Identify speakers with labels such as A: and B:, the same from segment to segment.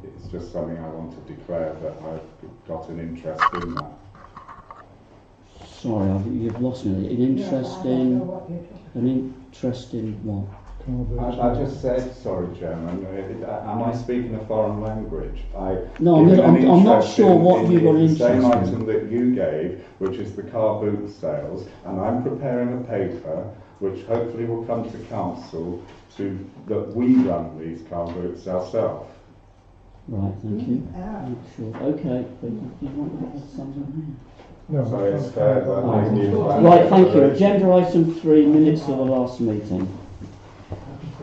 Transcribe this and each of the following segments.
A: it's just something I want to declare that I've got an interest in that.
B: Sorry, you've lost me. An interest in what?
A: I just said, sorry, Chairman, am I speaking a foreign language?
B: No, I'm not sure what you were interested in.
A: The same item that you gave, which is the car boot sales, and I'm preparing a paper which hopefully will come to council that we run these car boots ourselves.
B: Right, thank you. Sure. Okay, but do you want to add something?
A: No, so it's fair that
B: right, thank you. Agenda item 3, minutes of the last meeting.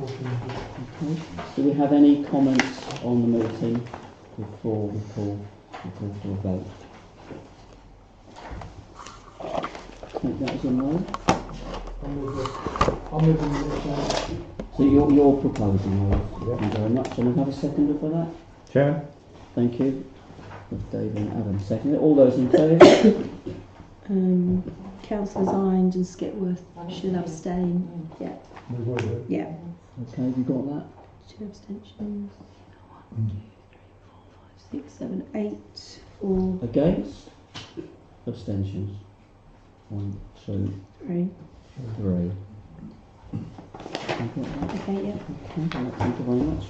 B: Okay. Do we have any comments on the meeting before we call for a vote? I think that was a no.
C: I'll move the minutes.
B: So you're proposing, Thank you very much. And we have a seconder for that?
D: Chair.
B: Thank you. David and Adam seconded. All those in favour?
E: Councillors Iron and Skipworth should abstain. Yeah. Yeah.
B: Okay, have you got that?
E: 2 abstentions. 1, 2, 3, 4, 5, 6, 7, 8. 4.
B: Against? Abstentions? 1, 2,
E: 3.
B: 3.
E: Okay, yeah.
B: Okay, thank you very much.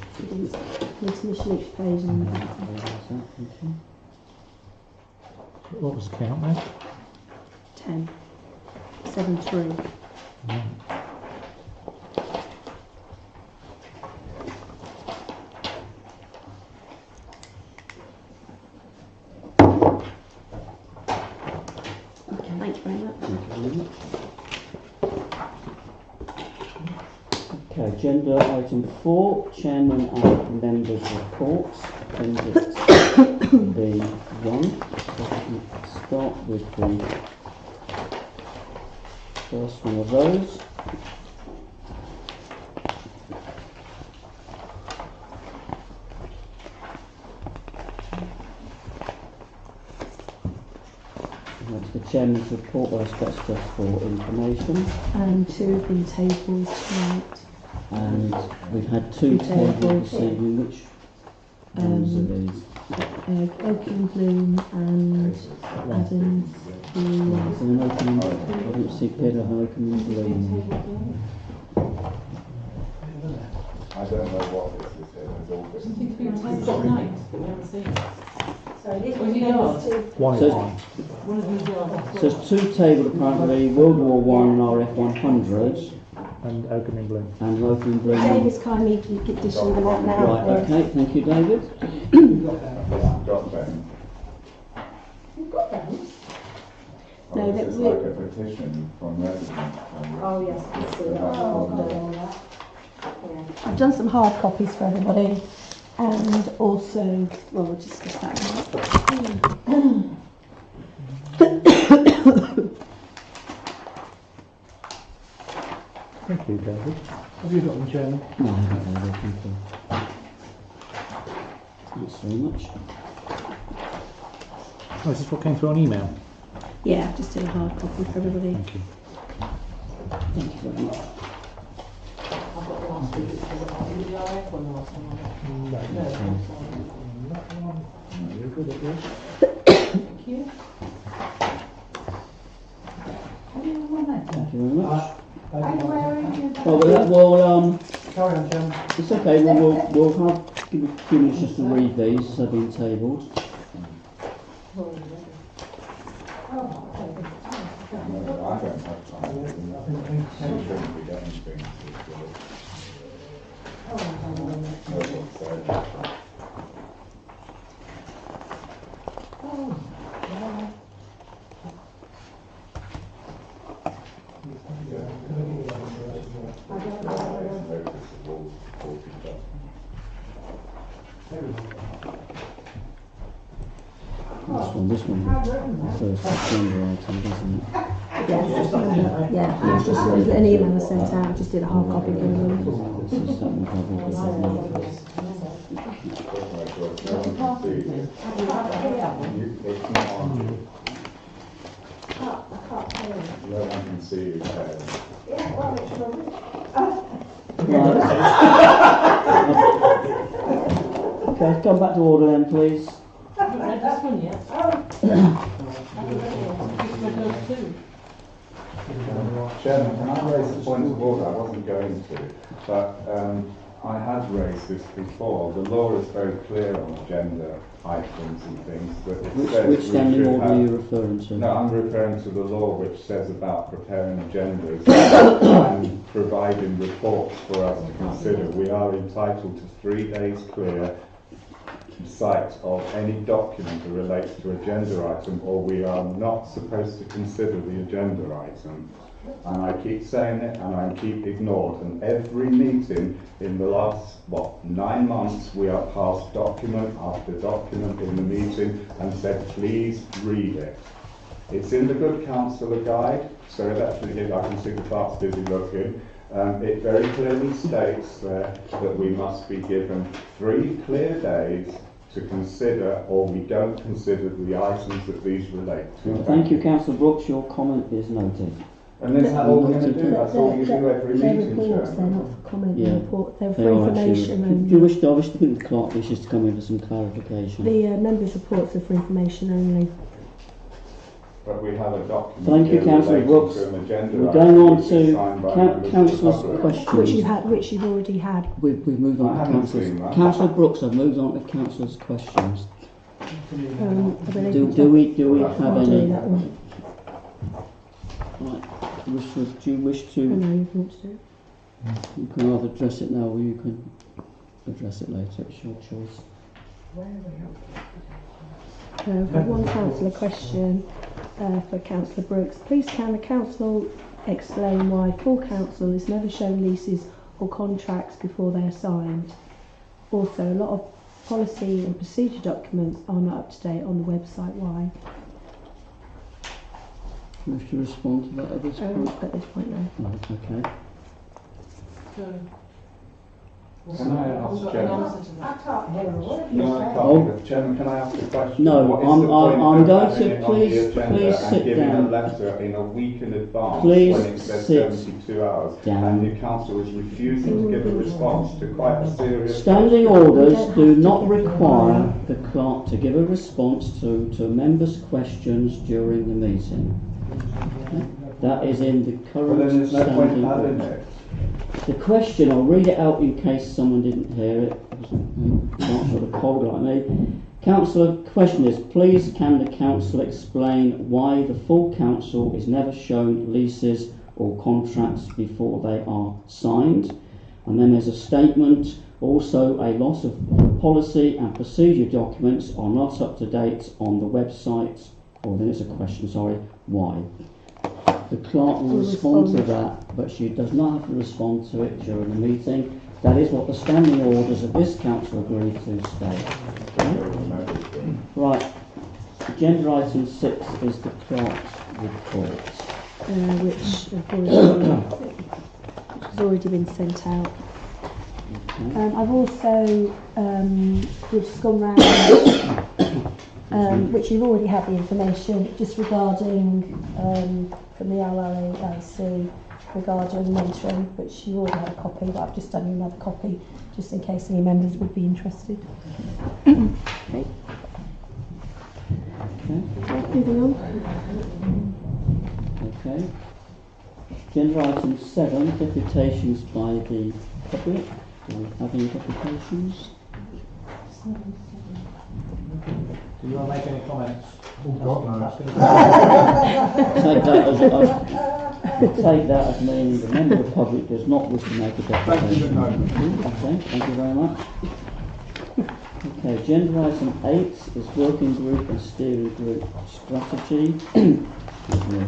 E: Need to initial each page on the back.
B: Thank you.
D: What was the count there?
E: 10. 7, 3.
D: Yeah.
E: Okay, thank you very much.
B: Thank you very much. Okay, agenda item 4, Chairman and Members' Reports, Appendix B1. So we can start with the first one of those. That's the Chairman's report by Asbestos for information.
E: And 2 have been tabled tonight.
B: And we've had 2 tables this evening. Which ones are these?
E: Oaken Bloom and Adams.
B: Is there an opening? I don't see Peter have an opening Bloom.
A: I don't know what this is here. There's all this.
F: We've got names, but we haven't seen it.
E: Sorry, this
F: Where's your yard?
D: One
B: So-
D: is one.
F: One of these yards.
B: So there's 2 tabled apparently, World War One and RF 100s,
D: And Oakham in Bloom.
B: and an opening Bloom.
E: David's kindly dishing them out now.
B: Right, okay, thank you, David.
A: Got them.
E: You've got them?
A: Oh,
E: No,
A: this
E: that
A: is
E: we-
A: like a petition from residents.
E: Oh yes, I can see that. I've done some hard copies for everybody, and also, well, we'll discuss that now.
D: Thank you, David.
C: Have you got them, Chairman?
B: No, I haven't really, thank you. Thanks very much.
D: Oh, is this what came through on email?
E: Yeah, I've just did a hard copy for everybody.
D: Thank you.
B: Thank you very much.
F: I've got the last week. Was it the RF one last time? No.
D: You're good at this.
F: Thank you.
B: Thank you very much.
C: Carry
B: Well,
C: on, Chairman.
B: it's okay. We'll have give a few minutes just to read these as they've been tabled.
A: No, I don't have time. You shouldn't be getting things.
B: This one, the first agenda item, doesn't it?
E: Yeah, it's just an email I sent out, I just did a hard copy for them.
B: This is something probably
A: No one can see you.
B: Okay, come back to order then, please.
F: I haven't read this one yet. I haven't read it. I've read those two.
A: Chairman, can I raise a point of order? I wasn't going to, but I had raised this before. The law is very clear on agenda items and things. That it says
B: Which
A: we
B: standing
A: should
B: order
A: have-
B: are you referring to?
A: No, I'm referring to the law which says about preparing agendas and providing reports for us to consider. We are entitled to 3 days clear sight of any document that relates to agenda item, or we are not supposed to consider the agenda item. And I keep saying it and I keep ignored, and every meeting in the last 9 months we have passed document after document in the meeting and said please read it. It's in the Good Counsellor Guide, so it actually, I can see the clerk's busy looking. It very clearly states there that we must be given 3 clear days to consider, or we don't consider the items that these relate to.
B: Thank you, Councillor Brooks. Your comment is noted.
A: And is that all we're going to do? That's all you do every
E: They're
A: meeting,
E: reports, they're
A: Chairman.
E: not for comment,
B: Yeah.
E: they're report, they're
B: They
E: for
B: are actually-
E: information
B: Do you
E: only.
B: wish to, I think the clerk wishes to come in for some clarification.
E: The members' reports are for information only.
A: But we have a document
B: Thank you,
A: here
B: Councillor
A: relating
B: Brooks.
A: to an agenda
B: We're
A: item
B: going on
A: which is
B: to
A: signed by members of the
B: Councillor's
A: public.
B: questions.
E: Which you've already had.
B: We've moved on
A: I
B: to
A: haven't
B: Councillor's.
A: seen that.
B: Councillor Brooks, I've moved on to Councillor's questions.
E: I believe
B: Do we
A: Well,
B: have
E: I'll do
B: any?
E: that one.
B: Right. Do you wish
E: I
B: to?
E: know you want to do it.
B: You can either address it now or you can address it later. It's your choice.
E: I've got one councillor question for Councillor Brooks. Please can the council explain why full council is never shown leases or contracts before they are signed? Also, a lot of policy and procedure documents are not up to date on the website. Why?
B: Do you wish to respond to that at this point?
E: At this point, no.
B: Right, okay.
A: Can I ask,
F: Got an
A: Chairman?
F: answer to that.
A: No, I can't. Chairman, can I ask a question?
B: No,
A: What is
B: I'm-
A: the point
B: I'm
A: of
B: going
A: having
B: to-
A: it on
B: please-
A: the agenda
B: please
A: and
B: sit
A: giving
B: down.
A: a letter in a week in advance
B: Please
A: when it says
B: sit
A: 72 hours
B: down.
A: and the council is refusing to give a response to quite a serious
B: Standing
A: question?
B: orders
E: don't
B: do
E: have to
B: not
E: give
B: require the clerk to give a response to members' questions during the meeting. Okay? That is in the
A: Well,
B: current
A: then there's no point
B: standing
A: having
B: order.
A: it.
B: The question, I'll read it out in case someone didn't hear it. Can't sort of cold like me. Councillor, question is, please can the council explain why the full council is never shown leases or contracts before they are signed? And then there's a statement, also a lot of policy and procedure documents are not up to date on the website, or then it's a question, sorry, why? The clerk will respond to that, but she does not have to respond to it during the meeting. That is what the standing orders of this council agreed to state. Okay? Right. Agenda item 6 is the clerk's report.
E: Which has already been sent out.
B: Okay.
E: I've also we've just gone round, which you've already had the information, just regarding from the LLAC regarding mentoring, which you already had a copy, but I've just done you another copy just in case any members would be interested. Okay.
B: Okay.
E: Moving on.
B: Okay. Agenda item 7, deputations by the public. Do we have any deputations?
D: Do you want to make any comments?
C: Oh, God, no.
B: Take that as meaning the member of the public does not wish to make a deputation. Okay, thank you very much. Okay, agenda item 8 is working group and steering group strategy. Excuse me.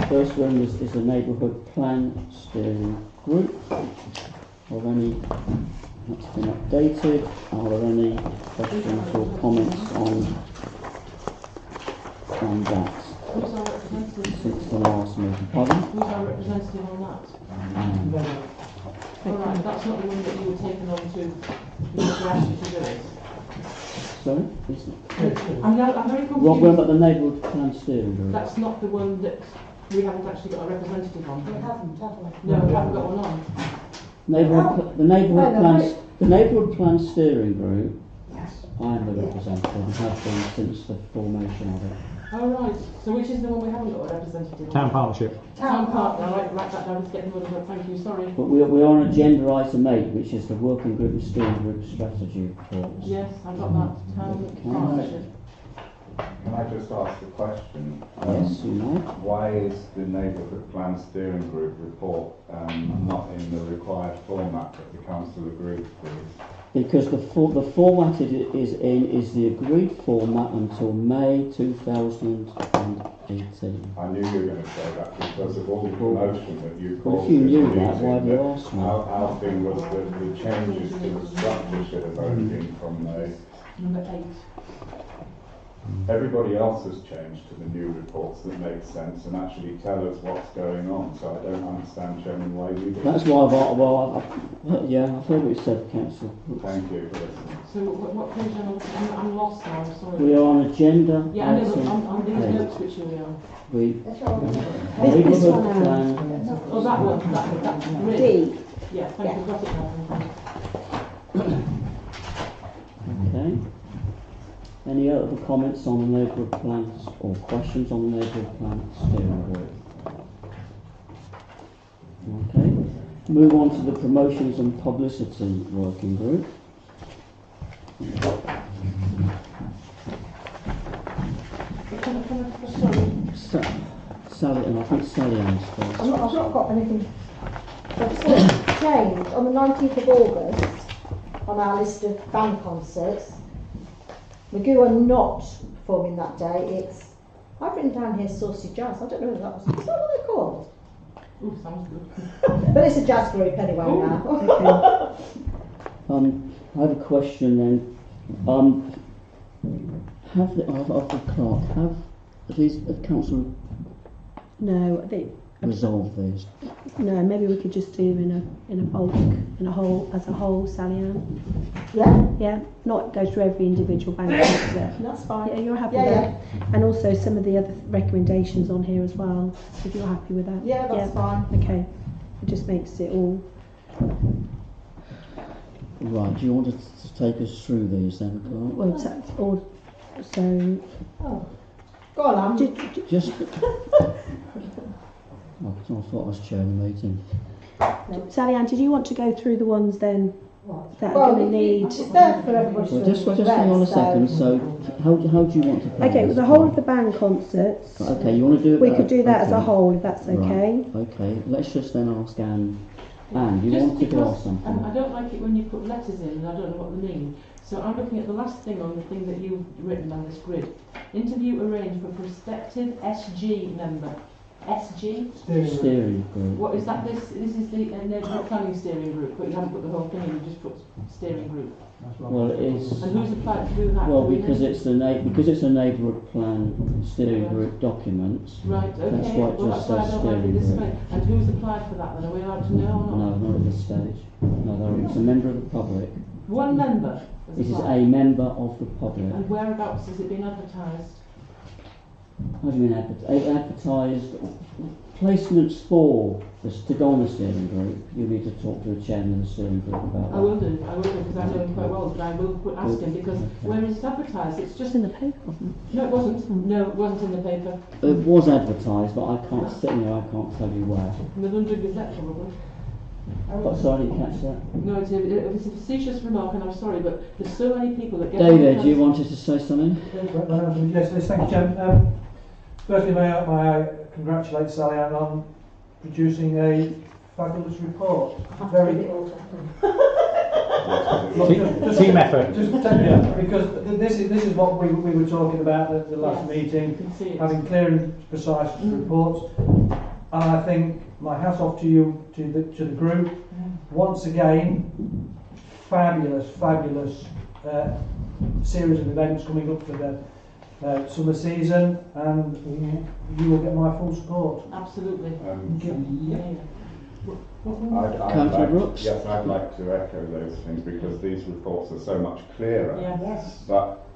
B: First one is the neighbourhood plan steering group. Are there any, that's been updated, are there any questions or comments on that
F: Who's our representative?
B: since the last meeting? Pardon?
F: Who's our representative on that? Alright, that's not the one that you were taken on to, because we asked you to do it.
B: Sorry? Is it?
F: I'm very
B: What, what
F: confused.
B: about the neighbourhood plan steering group?
F: That's not the one that we haven't actually got a representative on.
C: We haven't, have we?
F: No, we haven't got one on.
B: The neighbourhood plan steering group. I am the representative and have been since the formation of it.
F: Oh right, so which is the one we haven't got a representative on?
D: Town partnership.
F: Town partner, right, write that down to get the money, but thank you, sorry.
B: But we are on agenda item 8, which is the working group and steering group strategy reports.
F: Yes, I've got that, town partnership.
A: Can I just ask a question?
B: Yes, you know.
A: Why is the neighbourhood plan steering group report not in the required format that the council agreed, please?
B: Because the format it is in is the agreed format until May 2018.
A: I knew you were going to say that because of all the promotion that you
B: Well,
A: caused.
B: if you knew
A: in the
B: that, why have you
A: meeting,
B: asked me?
A: Our thing was that the changes to the structure should have only been from May.
F: Number 8.
A: Everybody else has changed to the new reports that make sense and actually tell us what's going on. So I don't understand, Chairman, why you did.
B: That's why I've heard what you said, Councillor.
A: Thank you for listening.
F: So what page am I looking at? I'm lost now, I'm sorry.
B: We are on agenda
F: Yeah, I know, but
B: item
F: on these
B: 8.
F: notes which we are.
B: Neighbourhood
E: one,
B: plan.
F: Oh, that one, that's great.
E: D.
F: Yeah, thank you, got it now, thank you.
B: Okay. Any other comments on the neighbourhood plans or questions on the neighbourhood plan steering group? Okay. Move on to the promotions and publicity working group. Sally, and I think Sally Ann's first.
G: I've not got anything. I just want to change on the 19th of August on our list of band concerts. Magoo are not performing that day. I've written down here Saucy Jazz. I don't know whether is that what they're called?
F: Ooh, sounds good.
G: But it's a jazz group anyway now.
B: I have a question then. Have the clerk have council
E: No, I think
B: resolved these?
E: no. Maybe we could just do in a bulk, as a whole, Sally Ann.
G: Yeah,
E: Yeah, not go through every individual bank concert.
G: that's fine.
E: Yeah, you're happy
G: Yeah,
E: with
G: yeah.
E: that? And also some of the other recommendations on here as well, if you're happy with that.
G: Yeah, that's fine.
E: Okay. It just makes it all...
B: Right, do you want to take us through these then, Clark?
E: Well, so
G: Oh, go on, Anne.
B: Just... I thought I was chairing the meeting.
E: Sally Ann, did you want to go through the ones then that are
G: Well,
E: going to need...
G: it's there for everybody
B: Well,
G: to
B: just hang on a second. So, how do you want to play
E: Okay,
B: this?
E: the whole of the band concerts,
B: Okay, you want to do it?
E: we could do that as a
B: okay.
E: whole, if that's okay.
B: Right. Okay, let's just then ask Anne. Anne, you
F: Just
B: wanted to
F: because,
B: ask something?
F: I don't like it when you put letters in and I don't know what they mean. So I'm looking at the last thing on the thing that you've written on this grid. Interview arranged for prospective SG member. SG?
B: Steering group.
F: What is that? This is the neighbourhood planning steering group, but you haven't put the whole thing in, you just put steering group.
B: Well, it is.
F: And who's applied to do that?
B: Well,
F: Do we
B: because
F: know?
B: it's a neighbourhood plan steering group documents.
F: Right, okay.
B: That's why it
F: Well,
B: just
F: that's why I
B: says
F: don't like it
B: steering
F: this
B: group.
F: way. And who's applied for that then? Are we allowed to know or
B: No,
F: not?
B: not at this stage. No, it's a member of the public.
F: One member has
B: It is
F: applied.
B: a member of the public.
F: And whereabouts has it been advertised?
B: How do you mean advertised? Placements for this to go on the steering group. You need to talk to the chairman of the steering group about that.
F: I will do, because I know him quite well, but I will ask him, because where is it advertised? It's
E: Just
F: just...
E: in the paper, wasn't
F: No, it wasn't. No, it wasn't in the paper.
B: It was advertised, but I can't sit here. I can't tell you where.
F: In the London Gazette, probably.
B: But sorry, I didn't catch that.
F: No, it's a facetious remark, and I'm sorry, but there's so many people that get...
B: David, you wanted to say something?
C: Yes, thank you, Chairman. Firstly, may I congratulate Sally Ann on producing a fabulous report. Very
D: Team effort.
C: because this is what we were talking about at the last
F: Yes, you
C: meeting,
F: can see it.
C: having clear and precise reports. And I think my hat off to you, to the group. Once again, fabulous series of events coming up for the summer season, and you will get my full support.
F: Absolutely.
B: Councillor Brooks?
A: Yes, I'd like to echo those things because these reports are so much clearer.
F: Yeah.
G: Yes.
A: But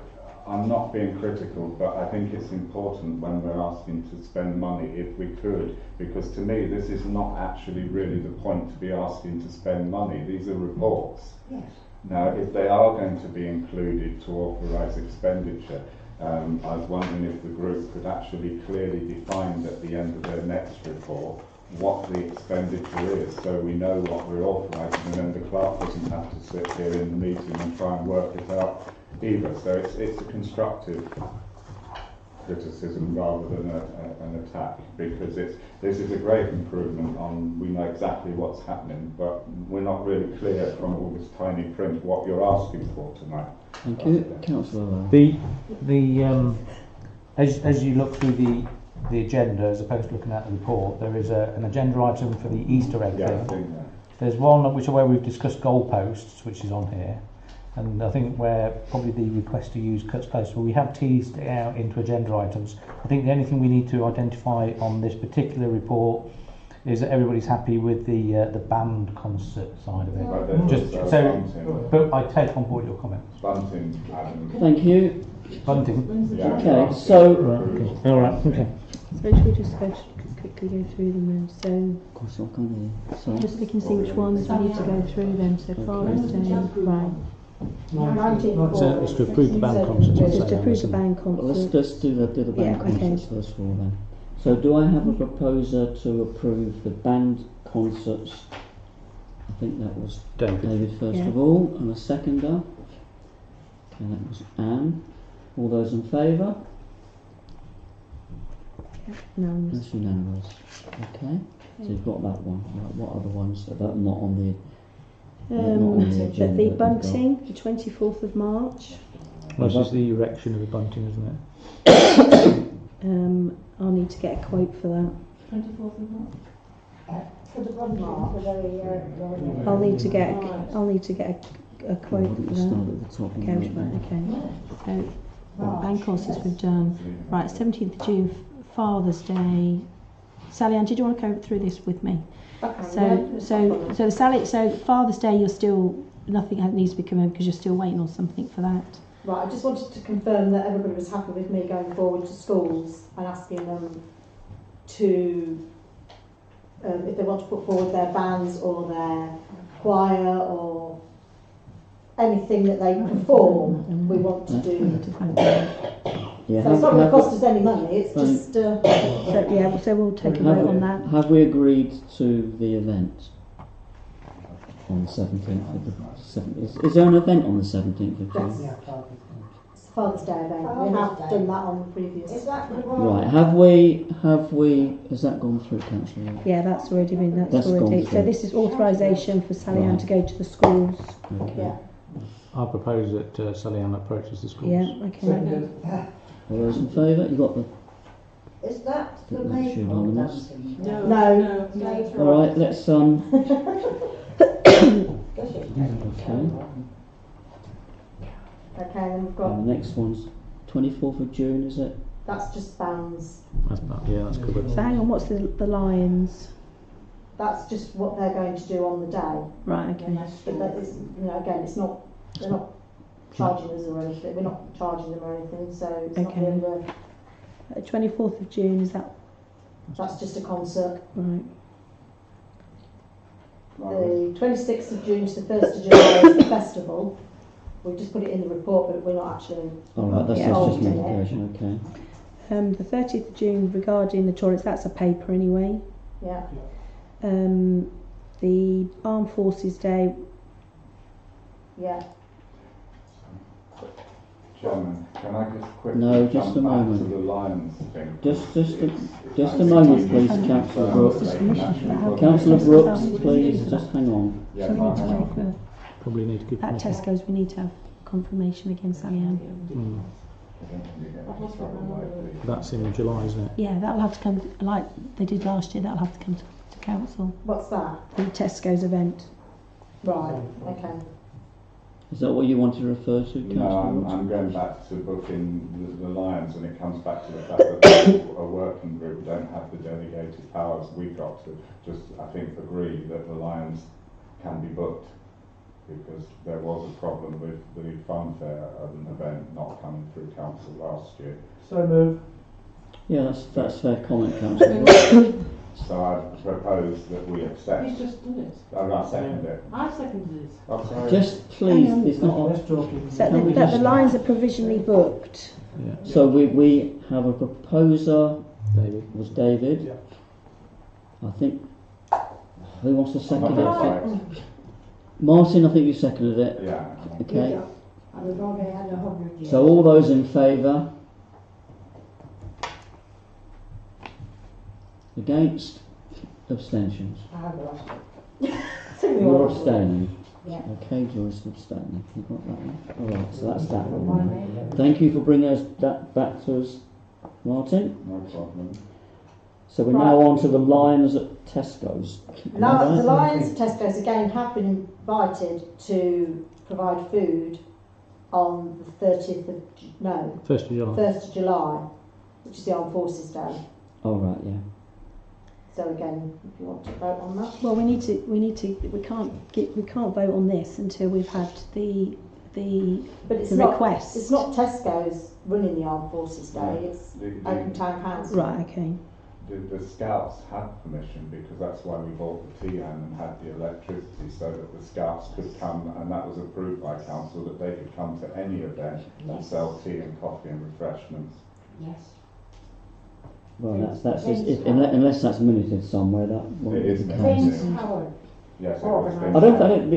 A: I'm not being critical, but I think it's important when we're asking to spend money, if we could, because to me this is not actually really the point to be asking to spend money. These are reports.
G: Yes.
A: Now, if they are going to be included to authorise expenditure, I was wondering if the group could actually clearly define at the end of their next report what the expenditure is, so we know what we're authorising, and then the clerk doesn't have to sit here in the meeting and try and work it out either. So it's a constructive criticism rather than an attack, because this is a great improvement on, we know exactly what's happening, but we're not really clear from all this tiny print what you're asking for tonight.
B: Thank you. Councillor Lowe.
D: As you look through the agenda, as opposed to looking at the report, there is an agenda item for the Easter egg
A: Yeah, I
D: thing.
A: think that.
D: There's one where we've discussed goalposts, which is on here, and I think where probably the request to use cuts close, where we have teased it out into agenda items. I think the only thing we need to identify on this particular report is that everybody's happy with the band concert side of it.
A: But there's
D: Just
A: also
D: so,
A: bunting.
D: but I take on board your comments.
A: Bunting, Adam.
B: Thank you.
D: Bunting.
F: When's the
A: Yeah.
F: job?
B: Okay, so
D: Right. Okay. All right. Okay.
E: So should we just quickly go through them then? So
B: of course I can't hear. Sorry.
E: just looking to see which ones we need to go through them. So Father's Day, right.
G: 19th
D: So it's to approve the band concerts.
E: Just to approve the band
B: Well, let's
E: concert.
B: just do the band
E: Yeah, okay.
B: concerts first of all then. So do I have a proposer to approve the band concerts? I think that was David first
E: Yeah.
B: of all, and a seconder. Okay, that was Anne. All those in favour?
E: No,
B: That's unanimous. Okay, so you've got that one. Right, what other ones that are not on the not on the
E: but
B: agenda?
E: the
B: that we've got?
E: bunting, the 24th of March.
D: Well, this is the erection of the bunting, isn't it?
E: I'll need to get a quote for that.
F: 24th of March.
G: for the run mark, the very,
E: I'll need to get a quote
B: Why don't
E: for
B: we start
E: that.
B: at the top and
E: Okay,
B: work
E: right,
B: back?
E: okay. So band concerts we've done. Right, 17th of June, Father's Day. Sally Ann, did you want to go through this with me? So Father's Day, you're still nothing needs to be confirmed because you're still waiting on something for that.
G: Right, I just wanted to confirm that everybody was happy with me going forward to schools and asking them to, if they want to put forward their bands or their choir or anything that they perform, we want to do.
B: Yeah,
G: So it's not going to cost us any money, it's just...
E: So we'll take a vote on that.
B: Have we agreed to the event on the 17th of the 7th? Is there an event on the 17th of June?
G: Yes. It's Father's Day event, we have done that on the previous...
H: Is that the
B: Right, have we, has that gone through, Councillor?
E: Yeah, that's already been,
B: That's
E: already.
B: gone
E: So
B: through.
E: this is authorisation for Sally Ann
B: Right.
E: to go to the schools.
B: Okay.
G: Yeah.
D: I propose that Sally Ann approaches the schools.
E: Yeah, okay.
B: All those in favour? You got the...
H: Is that the
B: That's
H: maypole
B: unanimous.
H: dancing?
F: No.
G: No.
F: No.
B: All right, let's
H: Does it?
B: okay.
G: Okay, then we've got,
B: And the next one's 24th of June, is it?
G: that's just bands.
D: That's covered.
E: So hang on, what's the Lions?
G: That's just what they're going to do on the day.
E: Right, okay.
G: But that is, again, it's not, they're not charging us or anything, we're not charging them or anything, so it's not
E: Okay.
G: really worth,
E: 24th of June, is that
G: that's just a concert.
E: right?
G: The 26th of June to the 1st of July is the festival. We've just put it in the report, but we're not actually,
B: All right, that's
E: Yeah.
B: just
G: Yeah.
B: notification, okay.
E: The 30th of June regarding the toilets, that's a paper anyway.
G: yeah.
E: The Armed Forces Day,
G: Yeah,
A: Chairman, can I just quickly
B: No, just
A: jump
B: a
A: back
B: moment.
A: to the Lions thing?
B: Just a moment, please, Councillor Brooks. Councillor Brooks, please, just hang on.
A: Yeah,
E: so we need to
A: hang on.
E: pay for
D: Probably need to give
E: at
D: permission.
E: Tesco's. We need to have confirmation again, Sally Ann.
D: That's in July, isn't it?
E: Yeah, that'll have to come like they did last year. That'll have to come to council.
G: what's that?
E: The Tesco's event.
G: Right, okay.
B: Is that what you want to refer to,
A: No,
B: Councillor Brooks?
A: I'm going back to booking the Lions, and it comes back to the fact that a working group don't have the delegated powers. We've got to just, I think, agree that the Lions can be booked. because there was a problem with the funfair at an event not coming through council last year.
C: So move.
B: Yeah, that's fair comment, councillor.
A: So I propose that we accept.
F: He's just done it.
A: I'm going to second it.
F: I seconded it.
A: Oh, sorry.
B: Just please,
E: Hang on.
B: it's not.
C: Let's talk in.
E: So
B: Can we
E: that the
B: just-
E: lines are provisionally booked.
D: Yeah.
B: So we have a proposer.
D: David.
B: Was David?
C: Yeah.
B: I think. Who wants to
A: I'm
B: second
A: not
B: it?
A: going to
B: Martin, I think you seconded it.
A: Yeah.
B: Okay.
H: I've already had 100 years.
B: So all those in favour? Against? Abstentions?
H: I have lost
B: You're abstaining?
H: Yeah.
B: Okay, Joyce abstaining. You got that one? Alright, so that's that one. Thank you for bringing us that back to us, Martin.
A: No problem.
B: So we're now on to the Lions at Tesco's.
G: The Lions at Tesco's again have been invited to provide food on the 30th of,
D: 1st of July.
G: 1st of July, which is the Armed Forces Day.
B: Oh right, yeah.
G: So again, if you want to vote on that.
E: Well, we can't vote on this until we've had the
G: But it's
E: the
G: not,
E: request.
G: it's not Tesco's running the Armed Forces Day, it's
A: The
G: Oakham Town Council.
E: Right, okay.
A: The Scouts had permission, because that's why we bought the TN and had the electricity, so that the Scouts could come, and that was approved by council, that they could come to any event and sell tea and coffee and refreshments.
F: Yes.
B: Well, that's just, unless that's minuted somewhere, that won't
A: It
B: be
A: is
B: the
A: minuted.
B: case.
H: James Howard.
A: Yes, it
H: Oh,
A: was.
H: and
B: I don't.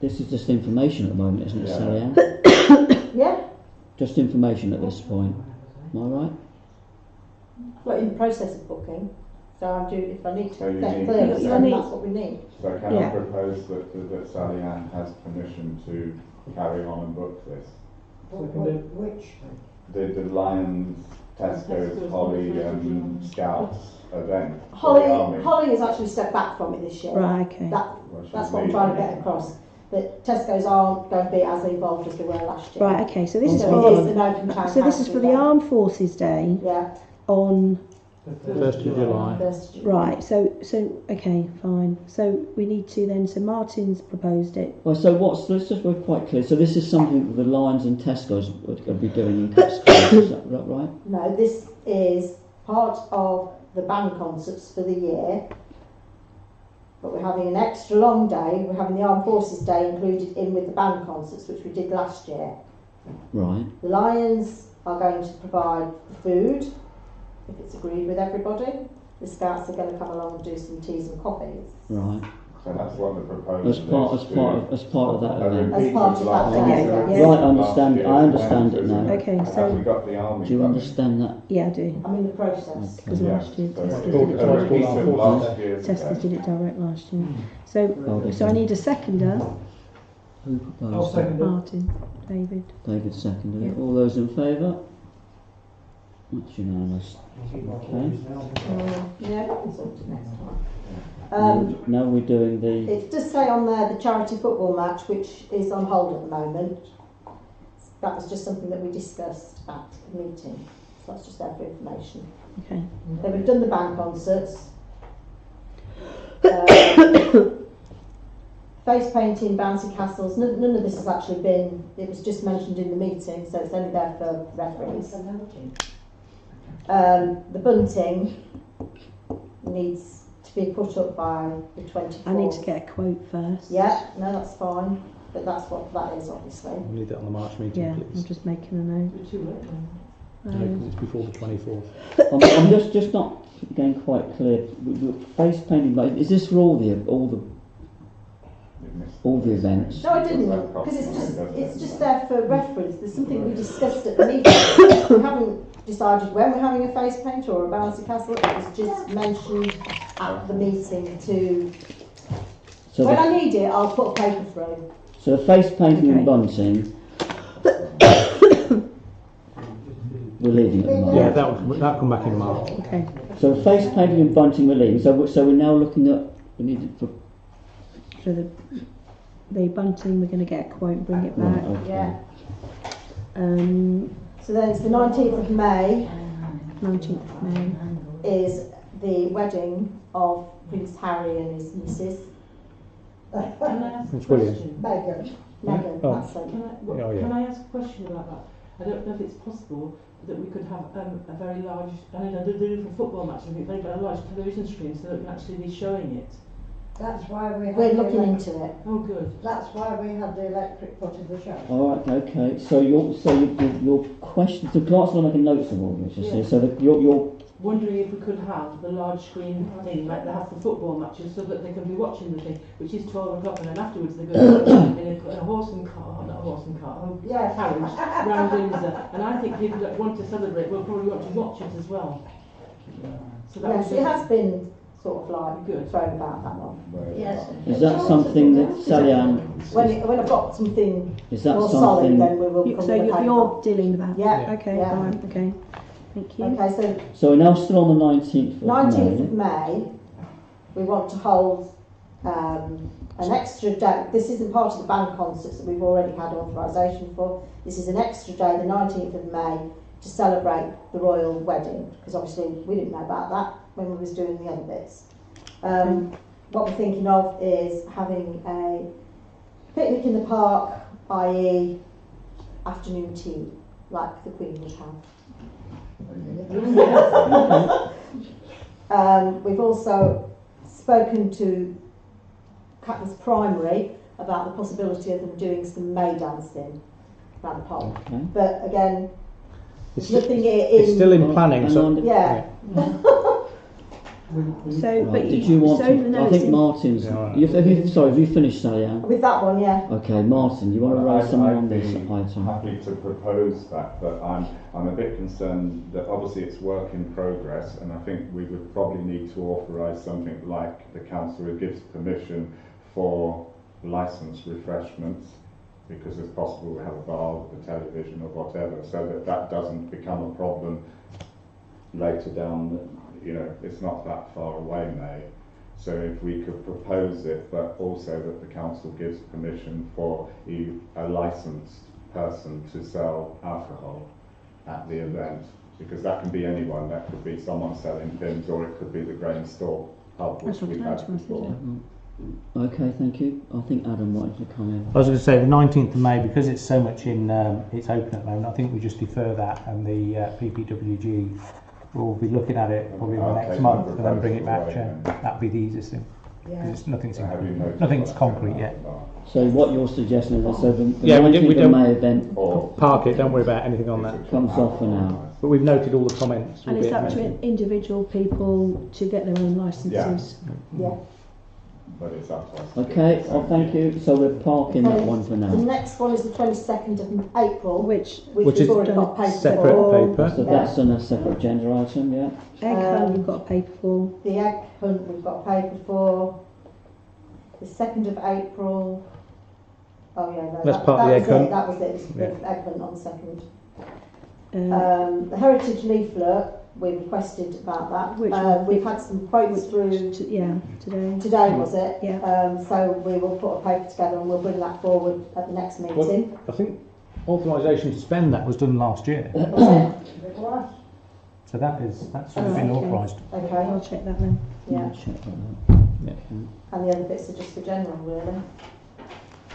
B: This is just information at the moment, isn't it,
A: Yeah.
B: Sally Ann?
G: Yeah,
B: Just information at this point. Am I right?
G: we're in the process of booking, so I'm due, if I need
A: So
G: to
A: you
G: get
A: need
G: clear,
A: consent.
G: then that's what we need.
A: So can I
E: Yeah.
A: propose that Sally Ann has permission to carry on and book this?
H: Which?
A: The Lions, Tesco's, Holly and Scouts event. for the
G: Holly,
A: army.
G: Holly has actually stepped back from it this year.
E: Right, okay.
G: That,
A: Well, she's
G: that's what I'm
A: leaving.
G: trying to get across. That Tesco's aren't going to be as involved as they were last year.
E: Right, okay. So this is
G: So
E: for
G: it is
E: the,
G: an Oakham Town
E: so this is
G: Council
E: for the
G: event.
E: Armed Forces Day
G: Yeah,
E: on
D: 1st of July.
G: 1st of July.
E: right. So okay, fine. So we need to then. So Martin's proposed it.
B: Well, so let's just be quite clear. So this is something that the Lions and Tesco's are going to be doing in Tesco's, is that right?
G: No, this is part of the band concerts for the year. But we're having an extra long day. We're having the Armed Forces Day included in with the band concerts, which we did last year.
B: Right.
G: The Lions are going to provide food, if it's agreed with everybody. The Scouts are going to come along and do some teas and coffees.
B: Right.
A: So that's what the proposal
B: As part of that event.
G: As part of that
E: day, yeah.
B: Right, I understand it now.
E: Okay,
A: Have
E: so
A: we got the army?
B: Do you
A: coming?
B: understand that?
E: yeah, I do.
G: I'm in the process.
E: Because
A: Yeah.
E: last year
A: So
E: Tesco's
A: it's
E: did it
A: a
E: direct.
A: repeat of last year's
E: Tesco's
A: event.
E: did it direct last year.
B: Oh,
E: So
B: they
E: so I
B: did.
E: need a seconder.
B: Who
C: I'll
B: proposed it?
C: second it.
E: Martin, David.
B: David seconded it.
E: Yeah.
B: All those in favour? That's unanimous. Okay.
G: Yeah, it's on to next time.
B: Now we're doing the.
G: It does say on there the charity football match, which is on hold at the moment. That was just something that we discussed at the meeting. So that's just there for information.
E: Okay.
G: Then we've done the band concerts. Face painting, bouncy castles. None of this has actually been. It was just mentioned in the meeting, so it's only there for reference. The bunting needs to be put up by the 24th.
E: I need to get a quote first.
G: Yeah, no, that's fine. But that's what that is, obviously.
D: We'll need that on the March meeting,
E: Yeah, I'm
D: please.
E: just making a note.
F: We're too late then.
D: No, it's before the 24th.
B: I'm just not getting quite clear. Face painting, but is this for all the events?
G: No, I didn't, because it's just there for reference. There's something we discussed at the meeting. We haven't decided when we're having a face paint or a bouncy castle. It was just mentioned at the meeting to.
B: So
G: When
B: the,
G: I need it, I'll put a paper through.
B: so the face painting
E: Okay.
B: and bunting. We're leaving at the moment.
D: Yeah, that'll come back in March.
E: Okay.
B: So face painting and bunting we're leaving. So we're now looking at. We need it for.
E: So the bunting, we're going to get a quote and bring it
B: Right,
E: back.
B: okay.
G: Yeah.
E: Um,
G: So then it's the 19th of May
E: 19th of May.
G: is the wedding of Prince Harry and his missus.
F: Can I ask a
D: It's William.
F: question?
G: Megan,
D: Oh.
G: that's it.
F: Can I ask a question about that? I don't know if it's possible that we could have a very large, I mean, they do for football matches, I think they've got a large television screen so that we can actually be showing it.
H: That's why we had
G: We're
H: the
G: looking
H: elec-
G: into it.
F: Oh, good.
H: That's why we had the electric put in the show.
B: All right, okay. So your question, the clerk's not making notes of all this, you see.
F: Yeah.
B: So your
F: Wondering if we could have the large screen thing like they have for football matches so that they can be watching the thing, which is 12 o'clock, and then afterwards they go in a horse and cart, not a horse and cart, a
H: Yes.
F: carriage round Windsor. And I think people that want to celebrate will probably want to watch it as well. So that
G: Yes,
F: would
G: it
F: be
G: has been sort of like
F: Good.
G: thrown about that one.
H: Yes.
B: is that something that Sally Ann?
G: When I've got something
B: Is that
G: more solid,
B: something?
G: then we will come
E: So
G: with a paper.
E: you're dealing with that?
G: Yeah.
E: Okay,
G: Yeah.
E: fine, okay. Thank you.
G: Okay, so
B: So we're now still on the 19th of
G: 19th of
B: May.
G: May, we want to hold an extra day. This isn't part of the band concerts that we've already had authorisation for. This is an extra day, the 19th of May, to celebrate the royal wedding, because obviously we didn't know about that when we was doing the other bits. What we're thinking of is having a picnic in the park, i.e. afternoon tea, like the Queen would have. We've also spoken to Catton's Primary about the possibility of them doing some May dancing around the park.
B: Okay.
G: But again,
D: It's,
G: nothing in.
D: it's still in planning,
B: Hang
D: so
B: on.
G: Yeah.
E: So,
B: Right,
E: but
B: did you want
E: so
B: to?
E: the
B: I
E: notes
B: think
E: in-
B: Martin's.
D: Yeah, all right.
B: Have you finished, Sally Ann?
G: With that one, yeah.
B: Okay, Martin, you want to raise something on
A: I'd
B: this
A: be
B: item?
A: happy to propose that, but I'm a bit concerned that obviously it's work in progress, and I think we would probably need to authorise something like the councillor gives permission for licensed refreshments, because it's possible to have a bar with a television or whatever, so that doesn't become a problem later down. You know, it's not that far away, May. So if we could propose it, but also that the council gives permission for a licensed person to sell alcohol at the event, because that can be anyone. That could be someone selling pins, or it could be the grain store pub, which
E: That's what
A: we've
E: I
A: had
E: was
A: before.
B: Okay, thank you. I think Adam wanted to come in.
D: I was going to say the 19th of May, because it's so much in, it's open at the moment. I think we just defer that, and the PPWG will be looking at it probably in the
A: Okay,
D: next month, and then bring it back.
A: away then.
D: That'd be the easiest thing.
H: Yeah.
D: 'Cause it's nothing's
A: So have you noticed
D: nothing's
A: that?
D: concrete yet.
B: So what you're suggesting is that so the
D: Yeah, we
B: 19th of
D: don't-
B: May event
A: Or
D: Park it. Don't worry about anything on that.
B: comes off for now.
D: But we've noted all the comments.
E: And
D: will
E: it's
D: be
E: up to
D: amended.
E: individual people to get their own licences.
G: Yeah.
A: but it's up to us.
B: Okay, well, thank you. So we're parking that
G: Okay,
B: one for
G: The
B: now.
G: next one is the 22nd of April,
E: Which
G: which
D: Which
G: we've
D: is
G: already got paper
D: Separate
G: for.
D: paper.
B: So that's on a separate agenda item, yeah?
E: egg hunt you've got a paper for.
G: The egg hunt we've got paper for. The 2nd of April. Oh yeah, no,
D: That's
G: that,
D: part of the
G: that
D: egg
G: was
D: hunt.
G: it. That was it.
D: Yeah.
G: The egg hunt on the 2nd.
E: Uh,
G: The heritage leaflet, we requested about that.
E: Which one?
G: We've had some quotes through
E: yeah, today.
G: today, was it?
E: Yeah.
G: So we will put a paper together and we'll bring that forward at the next meeting.
D: I think authorisation to spend that was done last year,
G: Was it?
H: It was.
D: so that's
E: Oh,
D: been
E: okay.
D: authorised.
G: Okay,
E: I'll check that then.
G: yeah.
B: Check that out.
D: Yeah.
G: And the other bits are just for general, really.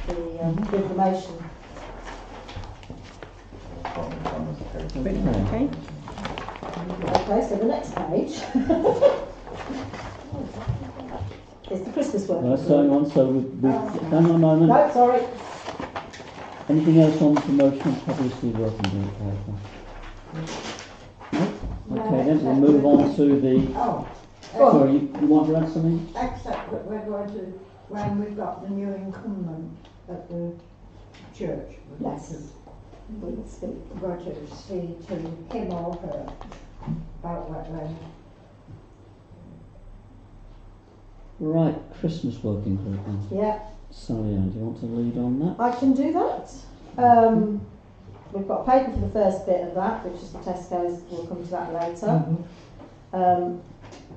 G: The information.
E: Okay.
G: Okay, so the next page is the Christmas work.
B: Well, so hang on, so hang on a moment.
G: No, sorry.
B: Anything else on promotion and publicity working group paper? No? Okay, then we'll move on to the.
H: Oh,
B: Sorry, you want to add something?
H: except that we're going to, when we've got the new incumbent at the church.
G: Yes. We'll speak.
H: We're going to see to him or her about wetland.
B: Right, Christmas working group then.
G: Yeah,
B: Sally Ann, do you want to lead on that?
G: I can do that. We've got a paper for the first bit of that, which is the Tesco's. We'll come to that later.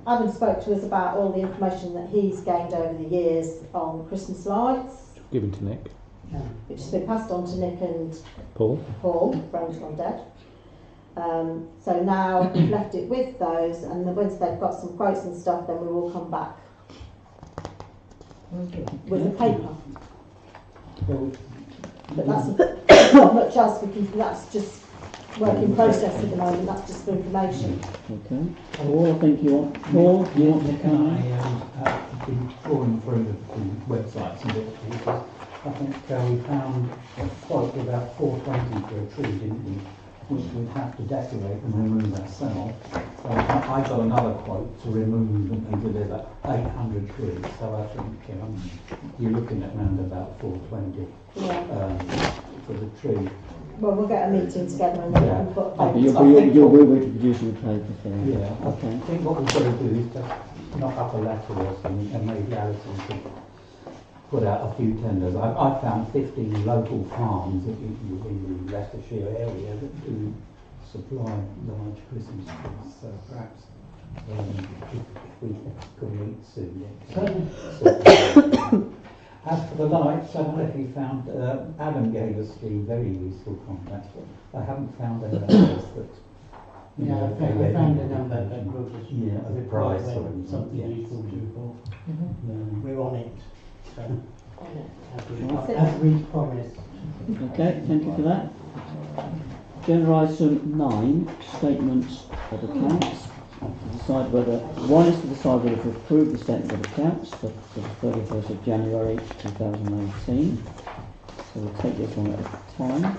G: Adam spoke to us about all the information that he's gained over the years on Christmas lights,
D: Given to Nick.
G: which has been passed on to Nick and
D: Paul.
G: Paul, Brain's gone dead. So now we've left it with those, and then once they've got some quotes and stuff, then we will come back with the paper.
I: Well,
G: But that's not much else because that's just work in process at the moment. That's just for information.
B: Okay. Paul, I think you want. Paul, you want to
I: Nick
B: come
I: and
B: in?
I: I have been trawling through the websites and bits and pieces. I think we found a quote for about 420 for a tree, didn't we? Which we'd have to decorate and remove ourselves. So I got another quote to remove and deliver 800 trees. So I think you're looking at around about 420
G: Yeah.
I: for the tree.
G: Well, we'll get a meeting together and then we can put
B: But
G: papers.
B: you'll be producing a paper for that.
I: Yeah.
B: Okay.
I: I think what we've got to do is just knock up a letter or something and maybe Alison could put out a few tenders. I found 15 local farms in the Leicestershire area that do supply large Christmas trees. So perhaps if we could meet soon. So, as for the lights, I don't know if you found, Adam gave us the very useful contacts, but I haven't found any others that.
J: Yeah, I found a number that wrote us
I: Yeah,
J: a
I: the
J: report
I: price
J: when
I: of
J: something
I: yes.
J: useful to for.
I: Yeah.
J: We're on it. So,
B: Right.
J: as we promised.
B: Okay, thank you for that. Agenda item 9, statements of accounts. To decide whether, one is to decide whether to approve the statement of accounts for the 31st of January 2018. So we'll take this one at a time.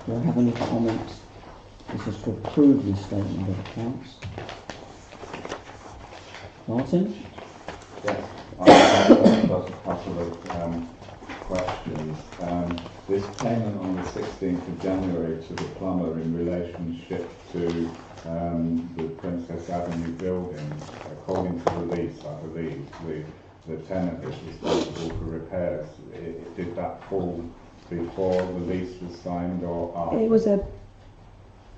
B: Do I have any comments? This is to approve the statement of accounts. Martin?
A: Yes, I have got a couple of questions. This payment on the 16th of January to the plumber in relationship to the Princess Avenue building, according to the lease, I believe, the tenant is responsible for repairs. Did that fall before the lease was signed or after?
E: It was a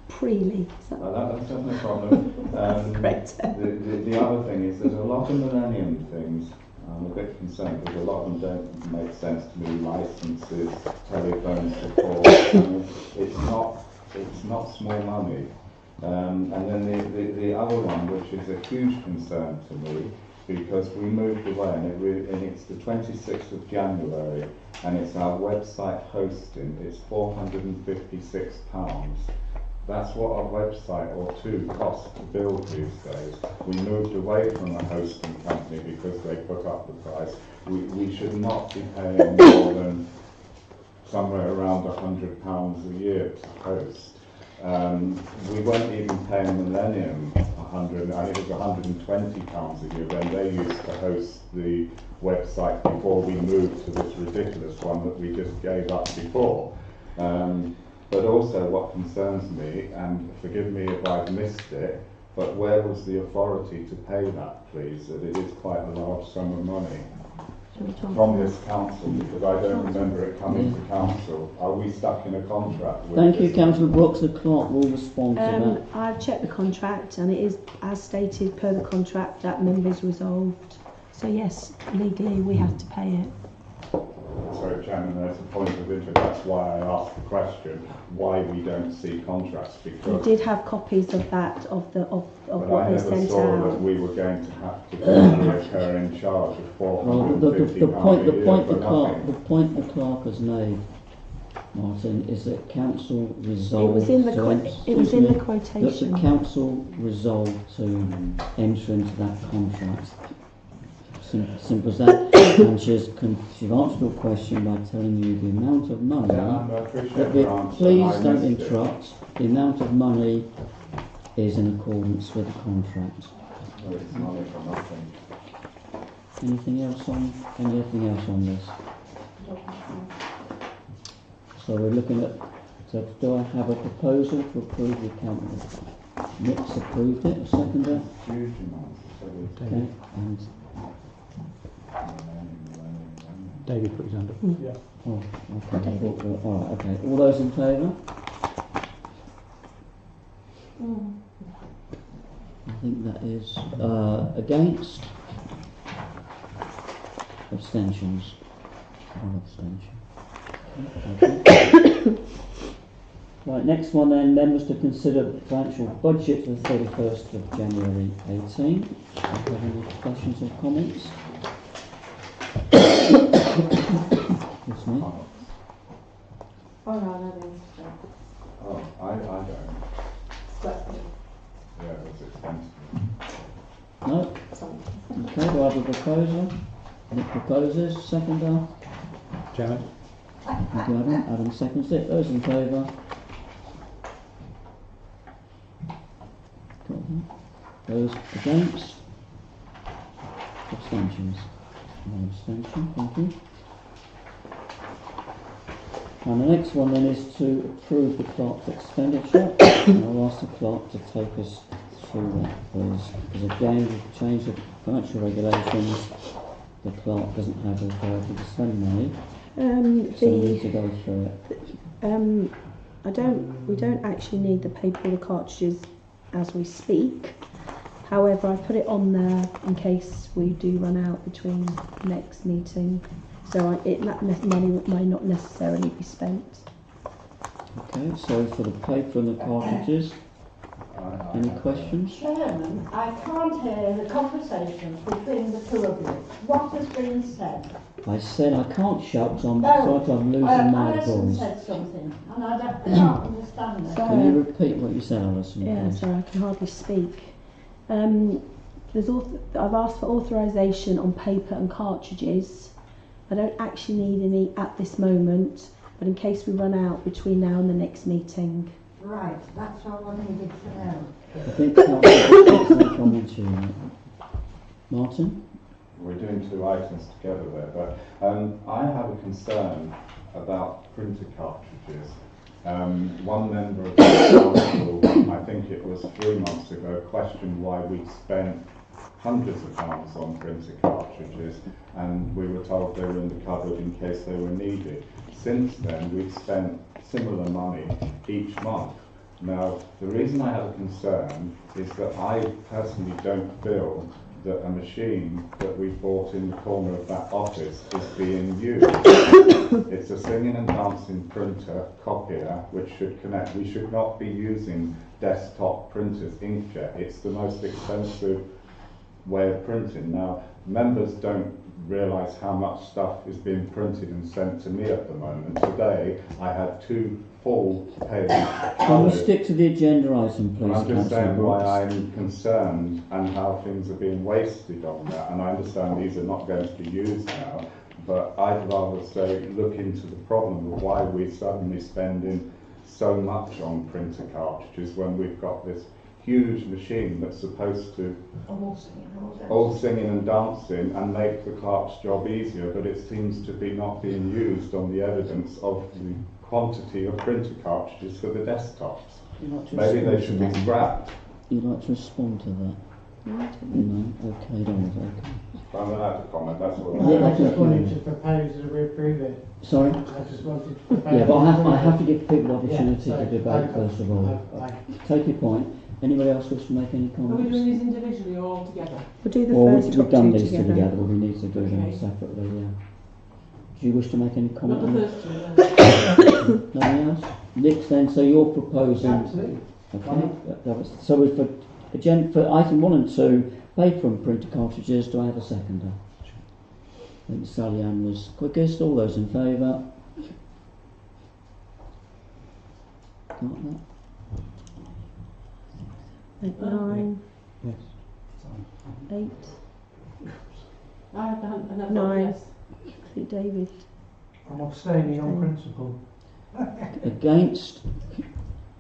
E: pre-lease.
A: That's no problem. The other thing is there's a lot of Millennium things. I'm a bit concerned because a lot of them don't make sense to me. Licenses, telephone support. It's not small money. And then the other one, which is a huge concern to me, because we moved away and it's the 26th of January and it's our website hosting. It's £456. That's what a website or two costs to build these days. We moved away from a hosting company because they put up the price. We should not be paying more than somewhere around £100 a year to host. We weren't even paying Millennium I think it was £120 a year when they used to host the website before we moved to this ridiculous one that we just gave up before. But also what concerns me, and forgive me if I've missed it, but where was the authority to pay that, please? That it is quite a large sum of money from this council, because I don't remember it coming to council. Are we stuck in a contract with
B: Thank you,
A: this?
B: Councillor Brooks. The clerk will respond to that.
E: I've checked the contract and it is as stated per the contract that members resolved. So yes, legally we have to pay it.
A: Sorry, Chairman, there's a point of interest. That's why I asked the question, why we don't see contracts,
E: We
A: because
E: did have copies of that, of
A: but
E: what
A: I
E: they
A: never
E: sent
A: saw that
E: out.
A: we were going to have to be recurring charge of
B: Well,
A: £450
B: the point
A: a year for
B: the
A: nothing.
B: point the clerk has made, Martin, is that council resolved.
E: It was in the
B: that the
E: quotation.
B: council resolved to enter into that contract. Simple as that. And she's answered your question by telling you the amount of money.
A: Yeah, and I appreciate
B: But
A: your answer,
B: please
A: I
B: don't
A: missed it.
B: interrupt. The amount of money is in accordance with the contract.
A: Well, it's money for nothing.
B: Anything else on this? So we're looking at. So do I have a proposal to approve the account? Nick's approved it. A seconder.
A: Huge amounts.
B: Okay. And
D: David put his hand up.
B: oh, okay. All right. Okay. All those in favour? I think that is against. Abstentions. One abstention. Okay. Right, next one then, members to consider the financial budget for the 31st of January 18. Do you have any questions or comments? proposer? Nick proposes, seconder?
D: Chairman?
B: Thank you, Adam. Adam seconds it. Those in favour? Got that. Those against? Abstentions? One abstention, thank you. And the next one then is to approve the clerk's expenditure. And I'll ask the clerk to take us through that, please. Because again, we've changed the financial regulations. The clerk doesn't have authority to spend money. So we need to go through it.
E: We don't actually need the paper or the cartridges as we speak. However, I put it on there in case we do run out between next meeting. So that money may not necessarily be spent.
B: Okay, so for the paper and the cartridges, any questions?
H: Chairman, I can't hear the conversations between the two of you. What has been said?
B: I said I can't shout because I'm losing my
H: Alison
B: voice.
H: said something, and I can't understand it.
B: Can you repeat what you said, Alison?
E: Yeah,
B: please?
E: sorry, I can hardly speak. I've asked for authorisation on paper and cartridges. I don't actually need any at this moment, but in case we run out between now and the next meeting.
H: Right, that's all I needed to know.
B: I think Councillor comments here. Martin?
A: We're doing two items together there, but I have a concern about printer cartridges. One member of the council, I think it was 3 months ago, questioned why we'd spent hundreds of pounds on printer cartridges, and we were told they were in the cupboard in case they were needed. Since then, we've spent similar money each month. Now, the reason I have a concern is that I personally don't feel that a machine that we bought in the corner of that office is being used. It's a singing and dancing printer, copier, which should connect. We should not be using desktop printers, inkjet. It's the most expensive way of printing. Now, members don't realise how much stuff is being printed and sent to me at the moment. Today, I had 2 full-page
B: Can we
A: colours.
B: stick to the agenda item, please,
A: I'm just
B: Councillor
A: saying why
B: Brooks?
A: I'm concerned and how things are being wasted on that. And I understand these are not going to be used now, but I'd rather say look into the problem of why we're suddenly spending so much on printer cartridges when we've got this huge machine that's supposed to all singing and dancing and make the clerk's job easier, but it seems to be not being used on the evidence of the quantity of printer cartridges for the desktops. Maybe they should be scrapped.
B: You'd like to respond to that? No? Okay, don't. Okay.
A: I'm allowed to comment, that's all.
B: Yeah,
J: I just wanted to propose that we approve it.
B: Sorry?
J: I just wanted to propose.
B: Yeah, but I have to give people the opportunity
J: Yeah,
B: to
J: sorry.
B: debate first of all. Take your point. Anybody else wish to make any
F: Are we
B: comments?
F: doing these individually or all together?
E: We'll do the
B: Well,
E: first
B: we've
E: top
B: done
E: two
B: these two
E: together.
B: together, but we need to do them
F: Okay.
B: separately, yeah. Do you wish to make any
F: Not
B: comment
F: the
B: on that?
F: first two, no.
B: Nothing else? Nick, then, so you're proposing...
J: Absolutely.
B: Okay, so we're for item 1 and 2, paper and printer cartridges, do I have a seconder? I think Sally Ann was quickest. All those in favour? Got that?
E: 9,
D: Yes.
E: 8,
F: I have another
E: Nine.
F: yes.
E: I think David.
C: I'm abstaining on principle.
B: Against?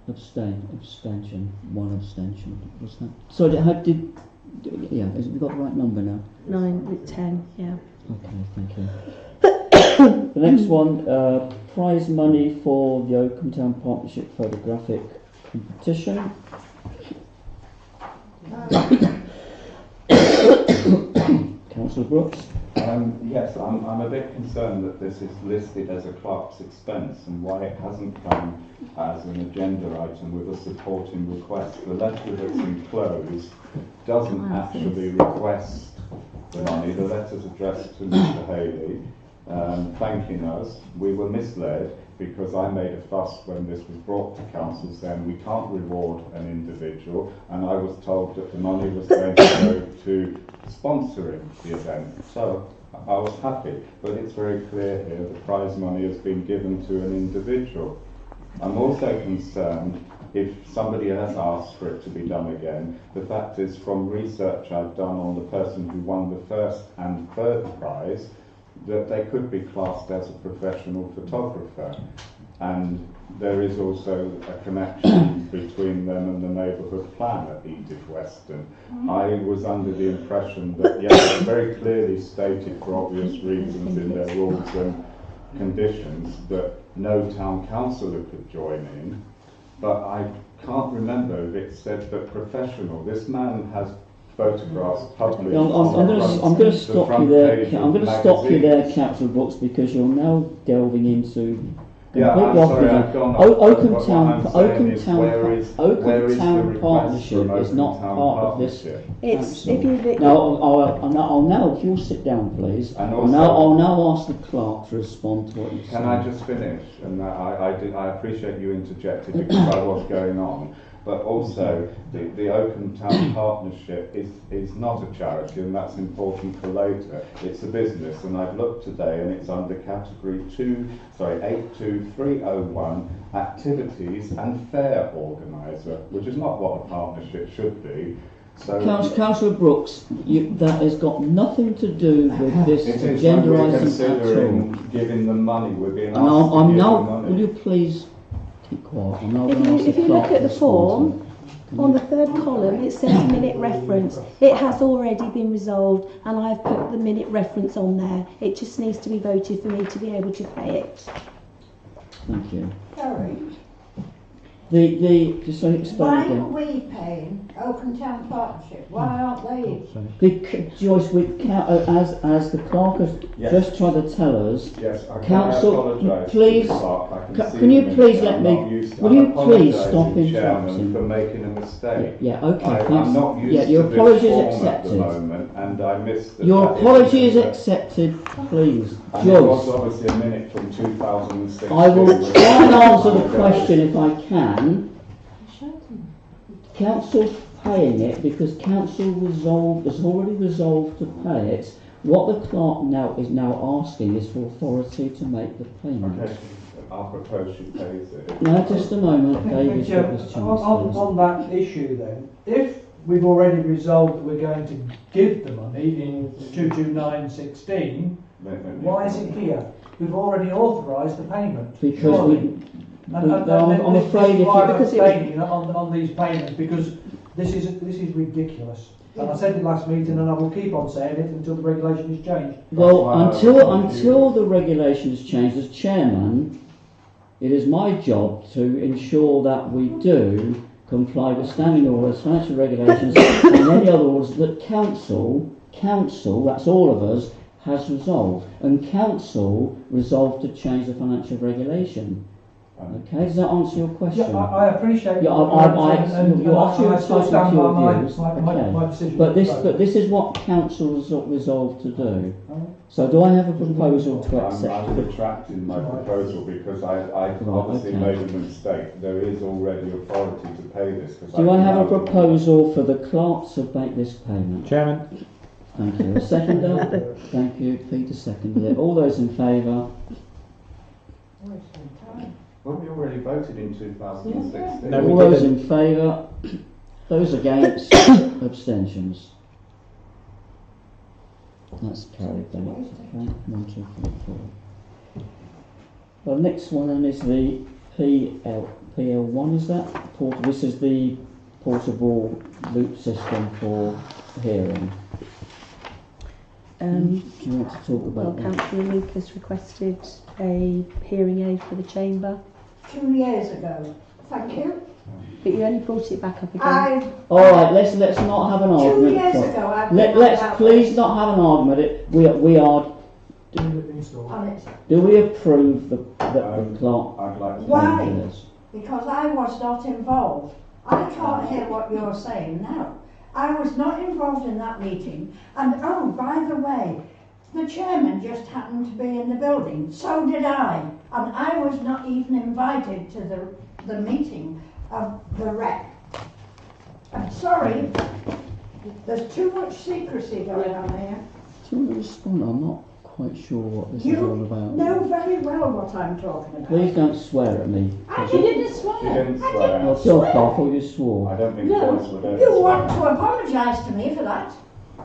B: Abstention. 1 abstention. Was that? So yeah, have we got the right number now?
E: 9, 10, yeah.
B: Okay, thank you. The next one, prize money for the Oakham Town Partnership Photographic Competition. Councillor Brooks?
A: Yes, I'm a bit concerned that this is listed as a clerk's expense and why it hasn't come as an agenda item with a supporting request. The letter that's enclosed doesn't actually request the money. The letter's addressed to Mr. Haley, thanking us. We were misled because I made a fuss when this was brought to council saying we can't reward an individual, and I was told that the money was going to go to sponsoring the event. So I was happy, but it's very clear here the prize money has been given to an individual. I'm also concerned if somebody has asked for it to be done again. The fact is, from research I've done on the person who won the first and third prize, that they could be classed as a professional photographer. And there is also a connection between them and the neighbourhood plan at Edith Weston. I was under the impression that, yes, they very clearly stated for obvious reasons in their rules and conditions that no town councillor could join in, but I can't remember if it said that professional. This man has photographs published.
B: I'm going to stop you there. I'm going to stop you there, Councillor Brooks, because you're now delving into.
A: Yeah, I'm sorry, I've gone off.
B: Oakham
A: What
B: Town
A: I'm saying is, where is the
B: Partnership
A: request
B: is
A: from
B: not
A: Oakham Town
B: part of this.
A: Partnership?
E: It's if you look.
B: I'll now, if you'll sit down, please.
A: And
B: I'll now ask the clerk to respond to what you said.
A: Can I just finish? And I appreciate you interjected because I was going on. But also, the Oakham Town Partnership is not a charity, and that's important for later. It's a business, and I've looked today, and it's under category 82301, activities and fair organiser, which is not what a partnership should be. So,
B: Councillor Brooks, that has got nothing to do with this
A: it is
B: agenda
A: when we're
B: item at
A: considering
B: all.
A: giving them money. We're being asked
B: And I'm
A: to give
B: now.
A: them money.
B: Will you please keep quiet? I'm now
E: If
B: going to
E: you,
B: ask
E: if
B: the
E: you
B: clerk
E: look at
B: to
E: the
B: respond
E: form, on the third column it says minute reference. It has already been resolved and I've put the minute reference on there. It just needs to be voted for me to be able to pay it.
B: Thank you.
H: Sorry.
B: Just so you explain
H: Why
B: again.
H: are we paying Oakham Town Partnership? Why aren't they?
B: Joyce, as the clerk has
A: Yes.
B: just tried to tell us,
A: Yes, I
B: Council,
A: apologise to
B: please,
A: the clerk. I see
B: can you
A: the
B: please
A: mistake.
B: let
A: I'm
B: me-
A: not used to-
B: will
A: I'm
B: you please
A: apologising,
B: stop
A: Chairman,
B: interrupting?
A: for making a mistake.
B: okay,
A: I'm
B: thanks.
A: not used
B: Yeah,
A: to
B: your
A: this
B: apology is
A: form at
B: accepted.
A: the moment, and I missed that.
B: Your
A: that
B: apology is
A: in there.
B: accepted, please.
A: And it was
B: Joyce,
A: obviously a minute from 2016.
B: I will
A: which-
B: try and answer the question if I can. Council's paying it because Council has already resolved to pay it. What the clerk now is asking is for authority to make the payment.
A: Okay, I'll propose she pays it.
B: Now, just a moment, David.
C: On that issue then, if we've already resolved that we're going to give the money in 22916, why is it here? We've already authorised the payment.
B: Because
C: surely. I'm
B: afraid if you...
C: Because on these payments, because this is ridiculous. And I said it last meeting, and I will keep on saying it until the regulation is changed.
B: Well, until the regulation is changed, as chairman, it is my job to ensure that we do comply with standing orders, financial regulations, and any other orders that council, that's all of us, has resolved. And council resolved to change the financial regulation. Okay, does that answer your question?
C: Yeah, I appreciate
B: Yeah, you're absolutely entitled to your views.
C: my decision.
B: But this is what council resolved to do. So do I have a proposal to accept?
A: I'm retracting my proposal because I obviously made a mistake. There is already authority to pay this.
B: Do I have a proposal for the clerk to make this payment?
D: Chairman.
B: Thank you. A seconder? Thank you. Peter seconded it. All those in favour?
A: Well, we already voted in 2016.
B: All those in favour? Those against? Abstentions? That's carried then. Okay. 1, 2, 3, 4. The next one then is the PL1, is that? This is the portable loop system for hearing. Do you want to talk about that?
E: Councillor Lucas requested a hearing aid for the chamber.
H: 2 years ago. Thank you.
E: But you only brought it back up again.
B: All right, let's not have an
H: 2
B: argument.
H: years ago I've
B: Let's please not have an argument. We are.
H: on it.
B: Do we approve the clerk?
A: I'd like to.
H: Why? Because I was not involved. I can't hear what you're saying now. I was not involved in that meeting. And oh, by the way, the chairman just happened to be in the building. So did I. And I was not even invited to the meeting of the rep. I'm sorry. There's too much secrecy going on here.
B: Do you want to respond? I'm not quite sure what this is
H: You
B: all about.
H: know very well what I'm talking about.
B: Please don't swear at me.
H: I
F: She
H: didn't.
F: didn't swear.
A: She didn't
H: I
A: swear.
B: Oh, sorry, I thought you swore.
A: I don't think
F: No.
A: boys would ever
H: You
A: swear.
H: want to apologise to me for that?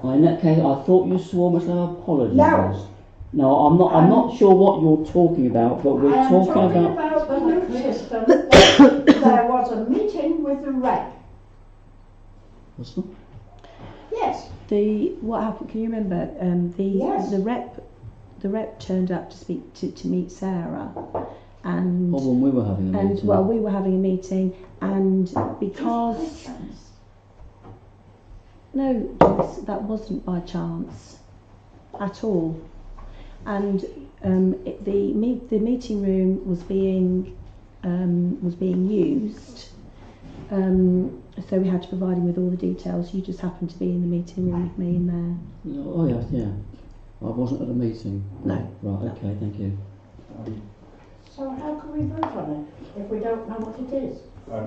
B: In that case, I thought you swore, must I apologise?
H: No.
B: No, I'm not sure what you're talking about, but we're
H: I am
B: talking
H: talking
B: about...
H: about the loop system. There was a meeting with the rep.
B: What's that?
H: Yes.
E: What happened? Can you remember?
H: Yes.
E: The rep turned up to speak to meet Sarah, and
B: Oh, when we were having a meeting.
E: well, we were having a meeting, and because no, Joyce, that wasn't by chance at all, and the meeting room was being used. So we had to provide him with all the details. You just happened to be in the meeting room with me in there.
B: Oh, yes, yeah. I wasn't at a meeting.
E: No.
B: Right, okay, thank you.
H: So how can we vote on it if we don't know what it is?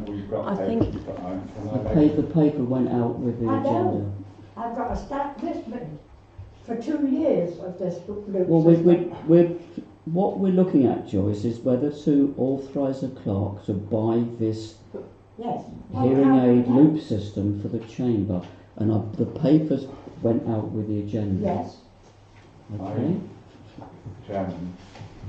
A: We've got
E: I
A: paper,
E: think-
A: you've got, can I make
B: The paper went out with the
H: I
B: agenda.
H: know. I've got a stack this big for 2 years of this loop
B: Well,
H: system.
B: what we're looking at, Joyce, is whether to authorise the clerk to buy this
H: Yes. Well,
B: hearing
H: how do we
B: aid
H: know?
B: loop system for the chamber, and the papers went out with the agenda.
H: Yes.
B: Okay.
A: Chairman?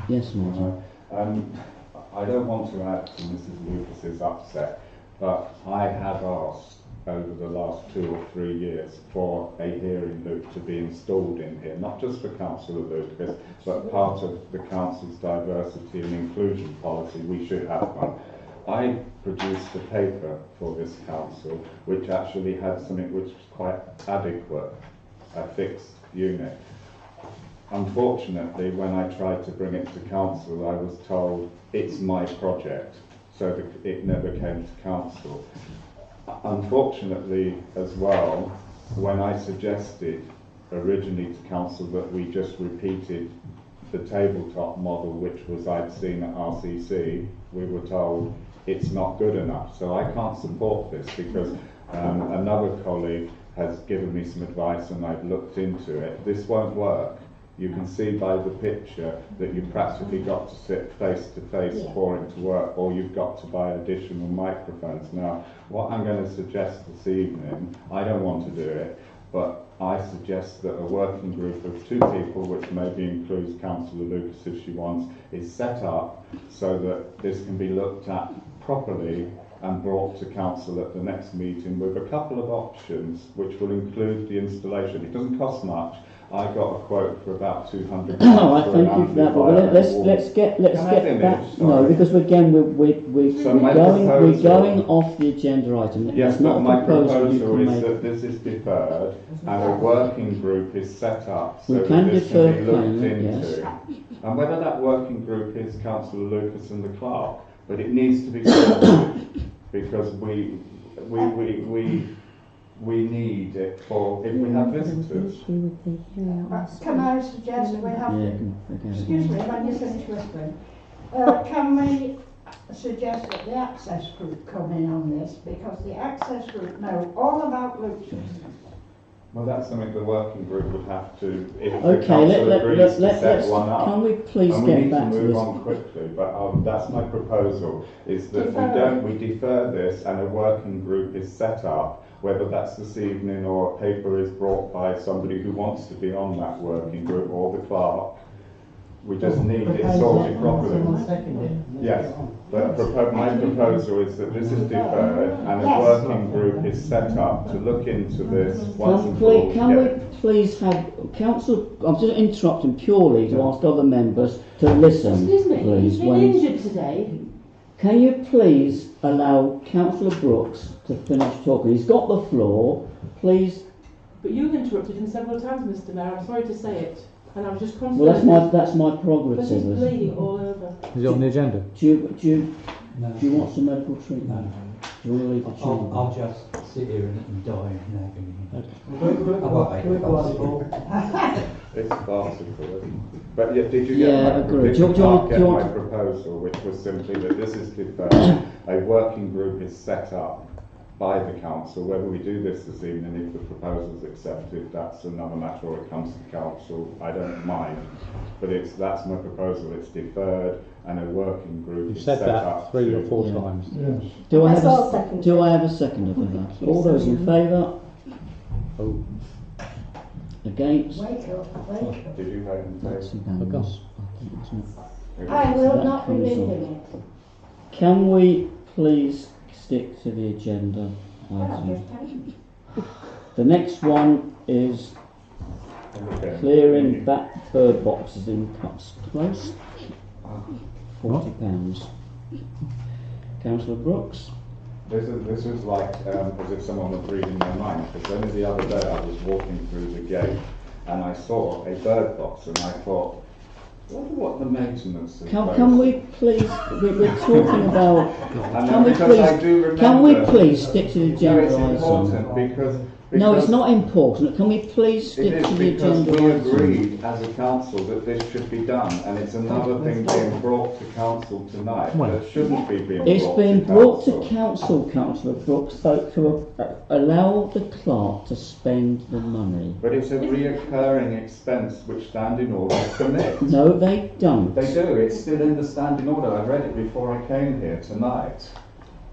B: Yes, Martin.
A: I don't want to add to Mrs. Lucas's upset, but I have asked over the last 2 or 3 years for a hearing loop to be installed in here, not just for Councillor Lucas, but part of the Council's diversity and inclusion policy. We should have one. I produced a paper for this council which actually had something which was quite adequate, a fixed unit. Unfortunately, when I tried to bring it to council, I was told it's my project, so it never came to council. Unfortunately, as well, when I suggested originally to council that we just repeated the tabletop model which was I'd seen at RCC, we were told it's not good enough. So I can't support this because another colleague has given me some advice and I've looked into it. This won't work. You can see by the picture that you've practically got to sit face to face for it to work, or you've got to buy additional microphones. Now, what I'm going to suggest this evening, I don't want to do it, but I suggest that a working group of 2 people, which maybe includes Councillor Lucas if she wants, is set up so that this can be looked at properly and brought to council at the next meeting with a couple of options which will include the installation. It doesn't cost much. I got a quote for about £200.
B: All right, thank you for that. But let's get
A: Can I
B: back.
A: finish?
B: No,
A: Sorry.
B: because again we're
A: So my
B: going
A: proposal-
B: off the agenda item.
A: Yes,
B: That's not
A: but
B: a
A: my
B: proposal you
A: proposal
B: can
A: is
B: make.
A: that this is deferred and a working group is set up so
B: We
A: that
B: can
A: this
B: defer
A: can be looked
B: payment,
A: into.
B: yes.
A: And whether that working group is Councillor Lucas and the clerk, but it needs to be sorted because we need it for if we have visitors.
H: Can I suggest we have...
B: Yeah,
H: Excuse me, when you finish whispering. Can we suggest that the access group come in on this, because the access group know all about loop systems.
A: Well, that's something the working group would have to, if the
B: Okay,
A: council agrees to set
B: let's
A: one up.
B: can we please
A: And we
B: get
A: need to
B: back to
A: move
B: this?
A: on quickly, but that's my proposal, is that
H: Defer.
A: we defer this and a working group is set up, whether that's this evening or a paper is brought by somebody who wants to be on that working group or the clerk. We just need it sorted properly. Yes, but my proposal is that this is deferred and a working group is set up to look into this once and for all.
B: Can we please have council? I'm just interrupting purely to ask other members to listen.
F: Excuse me,
B: please.
F: he's been injured today.
B: Can you please allow Councillor Brooks to finish talking? He's got the floor. Please.
F: But you've interrupted him several times, Mr. Mayor. I'm sorry to say it. And I'm just concerned.
B: Well, that's my
F: because he's
B: prerogative.
F: bleeding all over.
D: Is it on the agenda?
B: Do you
I: No.
B: do you want some medical treatment?
I: No.
B: Do you want to leave the chamber?
I: I'll just sit here and die in agony.
A: It's farcical, isn't it? But yeah, did you get
B: Yeah,
A: my,
B: agree.
A: did
B: Do you
A: the clerk
B: want-
A: get
B: do you
A: my
B: want-
A: proposal, which was simply that this is deferred, a working group is set up by the council. Whether we do this evening, if the proposal is accepted, that's another matter, or it comes to council, I don't mind. But that's my proposal, it's deferred and a working group
D: You've
A: is
D: said
A: set
D: that
A: up
D: 3 or
A: to-
D: 4
B: Yeah.
D: times.
C: Yes.
B: Do I
G: Yes,
B: have
G: I'll
B: a,
G: second
B: do
G: it.
B: I have a seconder for that? All those in favour?
D: Oh,
B: Against?
H: Wake up, wake up.
A: Did you vote in
B: That's
A: favour?
B: unanimous, I think, isn't it?
H: I will
B: that
H: not be
B: comes
H: leaving it.
B: Can we please stick to the agenda
H: Well,
B: item?
H: just
B: The next one is
A: Okay.
B: clearing back bird boxes in Cuts Close. £40. Councillor Brooks?
A: This was like as if someone was reading my mind, because only the other day I was walking through the gate and I saw a bird box and I thought, I wonder what the maintenance is.
B: Can we please, we're talking about,
A: And
B: can we
A: because I
B: please,
A: do remember,
B: can we please stick to the
A: No,
B: agenda
A: it's
B: item?
A: important because
B: No, it's not important. Can we please
A: It
B: stick
A: is
B: to the
A: because
B: agenda
A: we
B: item?
A: agreed as a council that this should be done, and it's another thing being brought to council tonight
D: Well,
A: that shouldn't be being
B: It's
A: brought
B: been
A: to
B: brought to
A: council.
B: council, Councillor Brooks, to allow the clerk to spend the money.
A: But it's a reoccurring expense which standing orders commit.
B: No, they don't.
A: They do, it's still in the standing order, I read it before I came here tonight.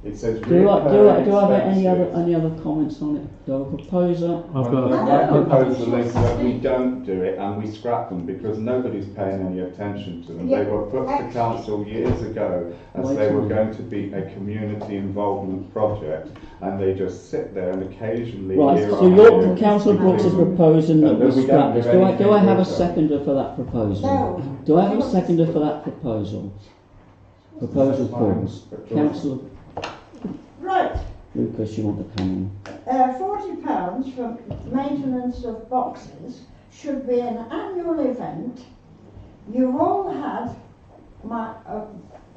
A: It says
B: Do I have any
A: expenses.
B: other comments on it? Do I have a proposer?
D: I've
A: Well,
D: got
A: my proposal is that we don't do it and we scrap them because nobody's paying any attention to them. They were put to council years ago as they were going to be a community involvement project, and they just sit there and occasionally
B: Right,
A: year
B: so
A: on
B: your
A: year-
B: Councillor Brooks is proposing that we
A: we don't
B: scrap this.
A: do
B: Do I
A: anything
B: have a
A: with them.
B: seconder for that proposal?
H: No.
B: Do I have a seconder for that proposal? Proposal falls. Councillor
H: Right,
B: Lucas, you want to come
H: £40 for maintenance of boxes should be an annual event. You've all had my,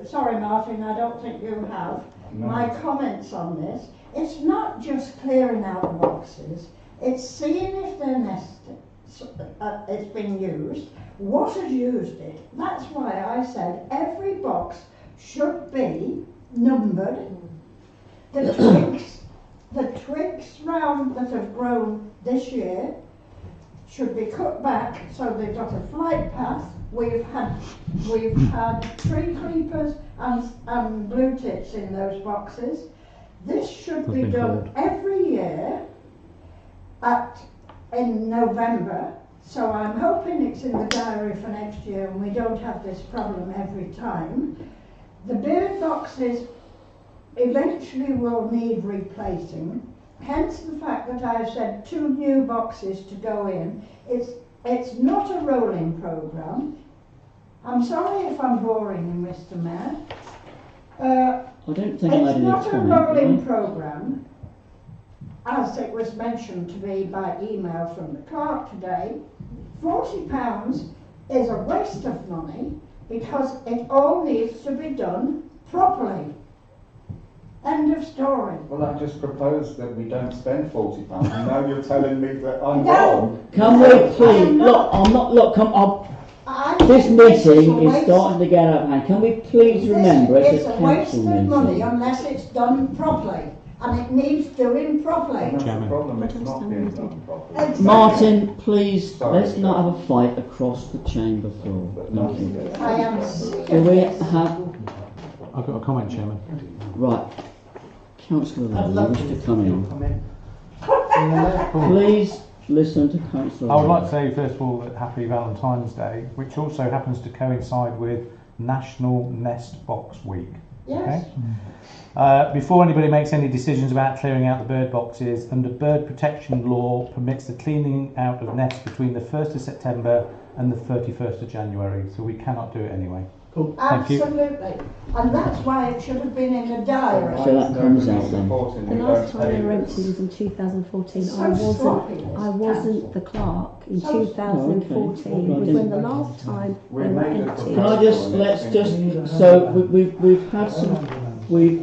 H: sorry Martin, I don't think you have,
A: No.
H: my comments on this. It's not just clearing out the boxes, it's seeing if they're nested, it's been used, what has used it. That's why I said every box should be numbered. The twigs round that have grown this year should be cut back so they've got a flight path. We've had tree creepers and blue tits in those boxes. This should be done every year in November. So I'm hoping it's in the diary for next year and we don't have this problem every time. The bird boxes eventually will need replacing, hence the fact that I've said 2 new boxes to go in. It's not a rolling programme. I'm sorry if I'm boring you, Mr. Mayor.
B: I don't think I had
H: It's
B: any
H: not a
B: comment.
H: rolling
B: did
H: programme, as it was mentioned to me by email from the clerk today. £40 is a waste of money because it all needs to be done properly. End of story.
A: Well, I just proposed that we don't spend £40, and now you're telling me that I'm
H: No.
A: wrong.
B: I? Can we please, this
H: think it's a
B: meeting is
H: waste-
B: starting to get out of hand. Can we please remember it's a
H: a waste
B: council
H: of money
B: meeting?
H: unless it's done properly, and it needs doing properly.
A: And that's the
D: Chairman.
A: problem, it's not being done properly.
H: Exactly.
B: Martin, please,
A: Sorry,
B: let's not have a fight across the chamber floor. Thank you.
H: I am sick
B: Do
H: of
B: we
H: this.
B: have,
D: I've got a comment, Chairman.
B: right, Councillor
J: I'd
B: Lee,
J: love
B: wish
J: to
B: to come in.
J: comment.
B: Please listen to Councillor
D: I would
B: Lee.
D: like to say first of all that Happy Valentine's Day, which also happens to coincide with National Nest Box Week.
H: Yes.
D: Before anybody makes any decisions about clearing out the bird boxes, under bird protection law permits the cleaning out of nests between the 1st of September and the 31st of January, so we cannot do it anyway.
J: Cool.
D: Thank you.
H: Absolutely. And that's why it should have been in the diary.
B: So that comes out then.
E: The last time they were empty was in 2014.
H: So
E: I
H: sloppy, this
E: wasn't the clerk in
H: So-
E: 2014.
B: Oh, okay.
E: Was when the last time
A: We
E: they were
A: made a
E: empty.
B: Can I just, let's just, so we've had some,
H: Complete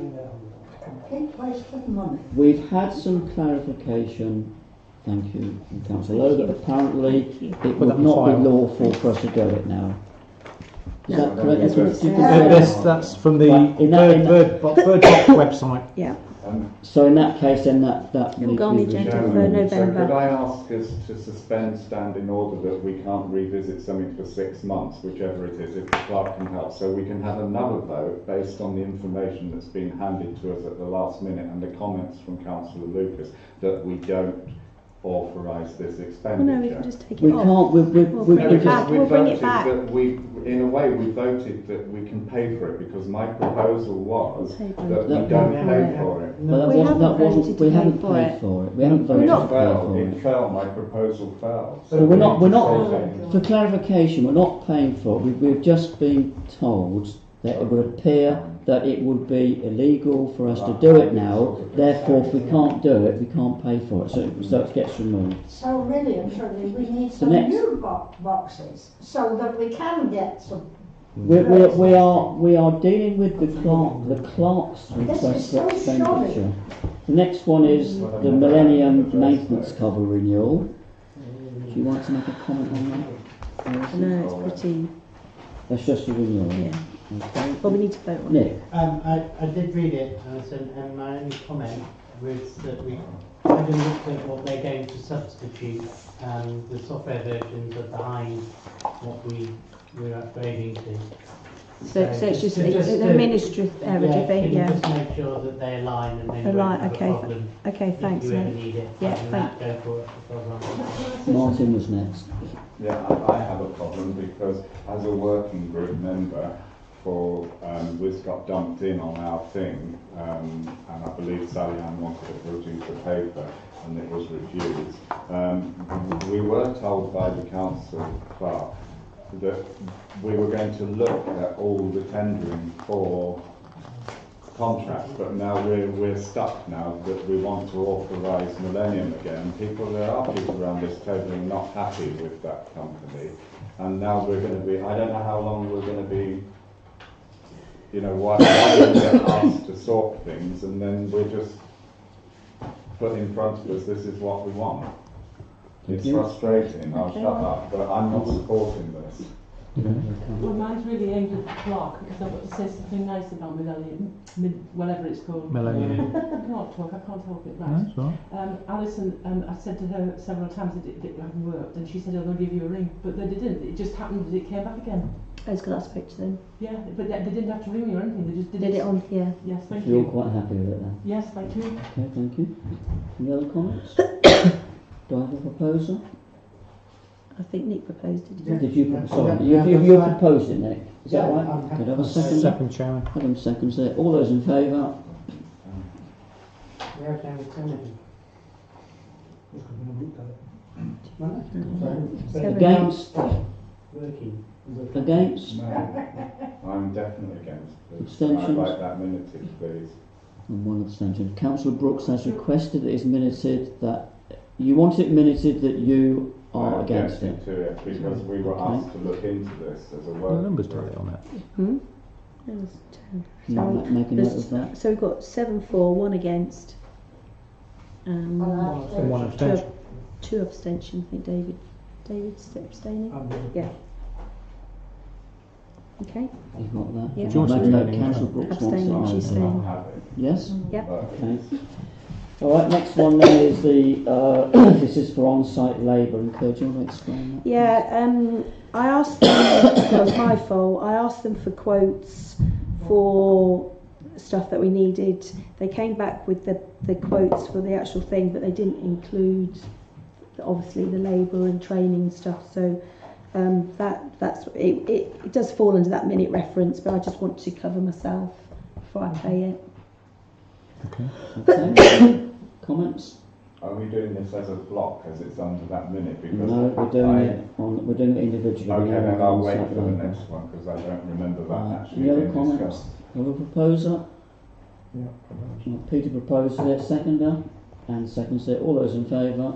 H: waste of money.
B: we've had some clarification, thank you, from Councillor Lowe, that apparently it
D: Put
B: would
D: that on
B: not be
D: file.
B: lawful for us to do it now. Is that correct?
E: That's what it
B: Did you
E: says.
B: say that?
D: That's from the
B: Right, in that-
D: bird box website.
E: Yeah.
B: So in that case, then that
E: It'll go on the
B: needs to be
E: agenda
B: reviewed.
E: for
A: So could
E: November.
A: I ask us to suspend standing order that we can't revisit something for 6 months, whichever it is, if the clerk can help, so we can have another vote based on the information that's been handed to us at the last minute and the comments from Councillor Lucas that we don't authorise this expenditure.
E: Well, no, we can just take it
B: We
E: off.
B: can't.
E: We'll
B: We
E: bring it
B: just.
E: back.
A: We
E: We'll bring it
A: voted
E: back.
A: that in a way, we voted that we can pay for it because my proposal was that we
B: That-
A: don't
J: Yeah,
A: pay
J: yeah.
A: for it.
B: But that
E: We
B: wasn't.
E: haven't
B: That wasn't.
E: voted
B: We
E: to pay
B: haven't
E: for
B: paid
E: it.
B: for it. We haven't voted
A: It
B: to pay
A: fell.
B: for
A: It
B: it.
A: fell. My proposal fell.
B: So we're not. We're
A: we
B: not.
A: need to
B: For clarification, we're not paying for it. We've just been told that it would appear that it would be illegal for us to do it now. Therefore, if we can't do it, we can't pay for it. So it gets removed.
H: So really and truly, we need
B: The
H: some
B: next-
H: new boxes so that we can get some.
B: We are dealing with the clerk's
H: This is
B: request
H: so
B: for expenditure.
H: shoddy.
B: The next one is the Millennium Maintenance Cover renewal. Do you want to make a comment on that?
E: No, it's pretty.
B: That's just a renewal.
E: Yeah.
B: Okay.
E: Well, we need to vote on it.
B: Nick.
J: I did read it, and my only comment was that we having looked at what they're going to substitute, the software versions are behind what we're upgrading to.
E: So it's just
J: to-
E: an administrative error, do you think?
J: Can you
E: Yeah.
J: just make sure that they align and then you
E: Align,
J: won't have
E: okay.
J: a problem
E: Okay, thanks,
J: if you ever
E: Nick.
J: need it.
E: Yeah,
J: Other than that, go for it. Because
B: Martin was next.
A: Yeah, I have a problem because as a working group member this got dumped in on our thing, and I believe Sally Ann wanted to produce a paper and it was refused. We were told by the council clerk that we were going to look at all the tendering for contracts, but now we're stuck now that we want to authorise Millennium again. There are people around this table who are not happy with that company, and now we're going to be, I don't know how long we're going to be, why we get asked to sort things and then we're just put in front of us, this is what we want. It's frustrating, I'll shut up, but I'm not supporting this.
F: Well, mine's really aimed at the clerk because I've got to say something nice about Millennium, whatever it's called.
D: Millennium.
F: I can't talk it right.
D: No, that's all right.
F: Alison, I said to her several times that it hadn't worked, and she said, "I'll give you a ring," but they didn't. It just happened that it came back again.
E: I was going to speak to them.
F: Yeah, but they didn't have to ring me or anything. They just did
E: Did it on here.
F: Yes, thank
B: You're
F: you.
B: quite happy with it then?
F: Yes, thank you.
B: Okay, thank you. Any other comments? Do I have a proposer?
E: I think Nick proposed it. Didn't
B: Did you?
J: Yeah,
B: Sorry,
J: yeah,
B: you
J: that's fine.
B: proposed it, Nick. Is that
J: Yeah,
B: right?
J: I'm happy.
B: Could I have a second?
D: Second, Chairman.
B: Adam seconds it. All those in favour?
J: Yeah, okay, we'll turn it.
E: Seven.
B: Against?
J: Working.
B: Against?
A: No, I'm definitely against this.
B: Abstentions?
A: I'd like that minuted, please.
B: And one abstention. Councillor Brooks has requested that it is minuted that you want it minuted that you are
A: I
B: against it.
A: objected to it because we were
B: Okay.
A: asked to look into this as a
D: The
A: work
D: numbers
A: group.
D: tell it on that.
E: Hmm? There was 10.
B: Can you make a note of that?
E: So we've got 7 for, 1 against,
J: And
D: one abstention.
E: two abstention. I think David's abstaining. Yeah. Okay.
B: You've got that?
E: Yeah.
B: Make
D: Do you want
B: a
D: to
B: note,
D: abstain?
B: Councillor Brooks wants
E: Abstaining,
B: it
E: she's
B: noted.
E: saying.
A: Have it.
B: Yes?
E: Yep.
B: Okay. All right, next one then is the, this is for on-site labour. And Kurt, do you want to explain that?
E: Yeah, I asked them, it was my fault, I asked them for quotes for stuff that we needed. They came back with the quotes for the actual thing, but they didn't include obviously the labour and training stuff. So that's it does fall under that minute reference, but I just want to cover myself before I pay it.
B: Okay. Comments?
A: Are we doing this as a block as it's under that minute? Because
B: No, we're doing it individually.
A: Okay,
B: We're
A: then
B: on
A: I'll wait
B: on-site
A: for the
B: labour.
A: next one because I don't remember that actually
B: Any other
A: being
B: comments?
A: discussed.
B: Have a proposer? Well, Peter proposes it, seconder, and seconds it. All those in favour?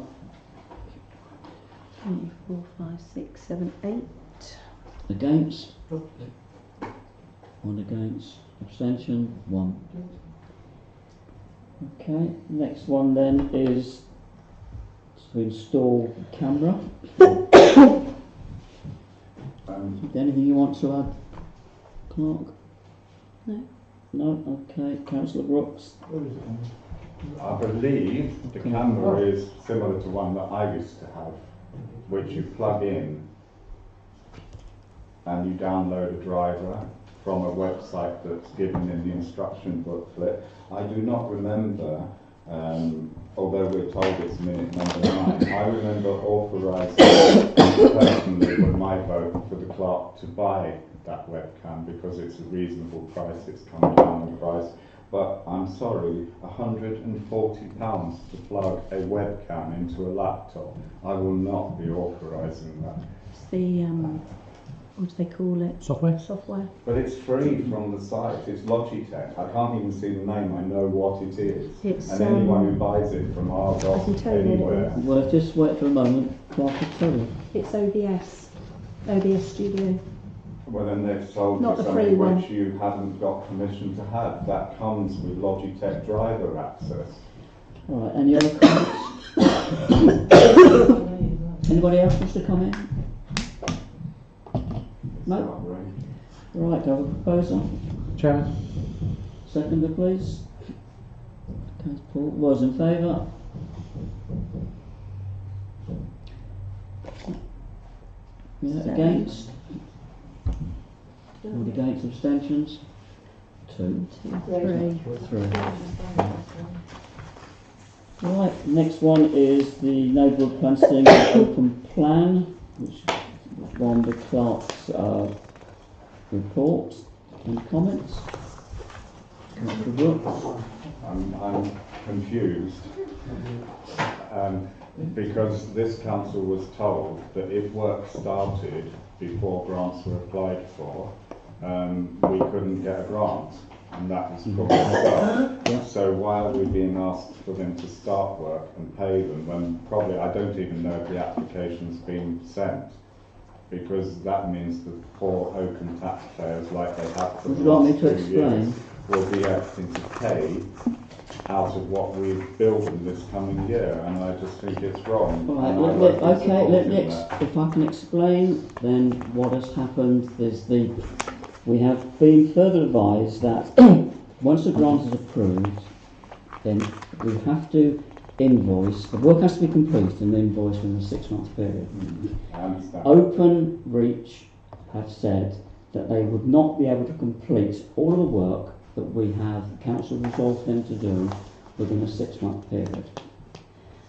E: 3, 4, 5, 6, 7, 8.
B: Against? 1 against. Abstention? 1. Okay, next one then is to install camera. Anything you want to add, Clark?
E: No.
B: No? Okay. Councillor Brooks?
A: I believe the camera is similar to one that I used to have, which you plug in and you download a driver from a website that's given in the instruction booklet. I do not remember, although we're told it's minute number 9, I remember authorising personally with my vote for the clerk to buy that webcam because it's a reasonable price, it's come down in price. But I'm sorry, £140 to plug a webcam into a laptop. I will not be authorising that.
E: It's the, what do they call it?
D: Software?
E: Software.
A: But it's free from the site, it's Logitech. I can't even see the name, I know what it is.
E: It's,
A: and anyone who buys it from Argos,
E: I can tell you what it
A: anywhere.
E: is.
B: Well, just wait for a moment. Clark will tell you.
E: It's OBS Studio.
A: Well, then they've sold
E: Not
A: you
E: the free
A: something
E: one.
A: which you haven't got permission to have. That comes with Logitech driver access.
B: All right. Any other comments? Anybody else wish to come in? No. Right. Do I have a proposer?
D: Chairman?
B: Seconder, please. Okay, Paul. Was in favour? Yeah, against? All against, abstentions? 2.
E: 3.
B: 3. Right, next one is the neighbourhood plan scheme open plan, which is from the clerk's report. Any comments? Councillor Brooks?
A: I'm confused because this council was told that if work started before grants were applied for, we couldn't get a grant, and that was from the start.
B: Yeah.
A: So why are we being asked for them to start work and pay them when probably I don't even know if the application's been sent? Because that means the poor Oakham taxpayers, like they have for
B: Would
A: the
B: you like me
A: last
B: to
A: 2 years,
B: explain?
A: will be having to pay out of what we've built in this coming year, and I just think it's wrong.
B: Right,
A: And I won't be
B: okay, let me,
A: supporting that.
B: if I can explain then what has happened is we have been further advised that once the grant is approved, then we have to invoice, the work has to be completed and invoiced within a 6-month period.
A: I understand.
B: Openreach have said that they would not be able to complete all of the work that we have council resolved them to do within a 6-month period.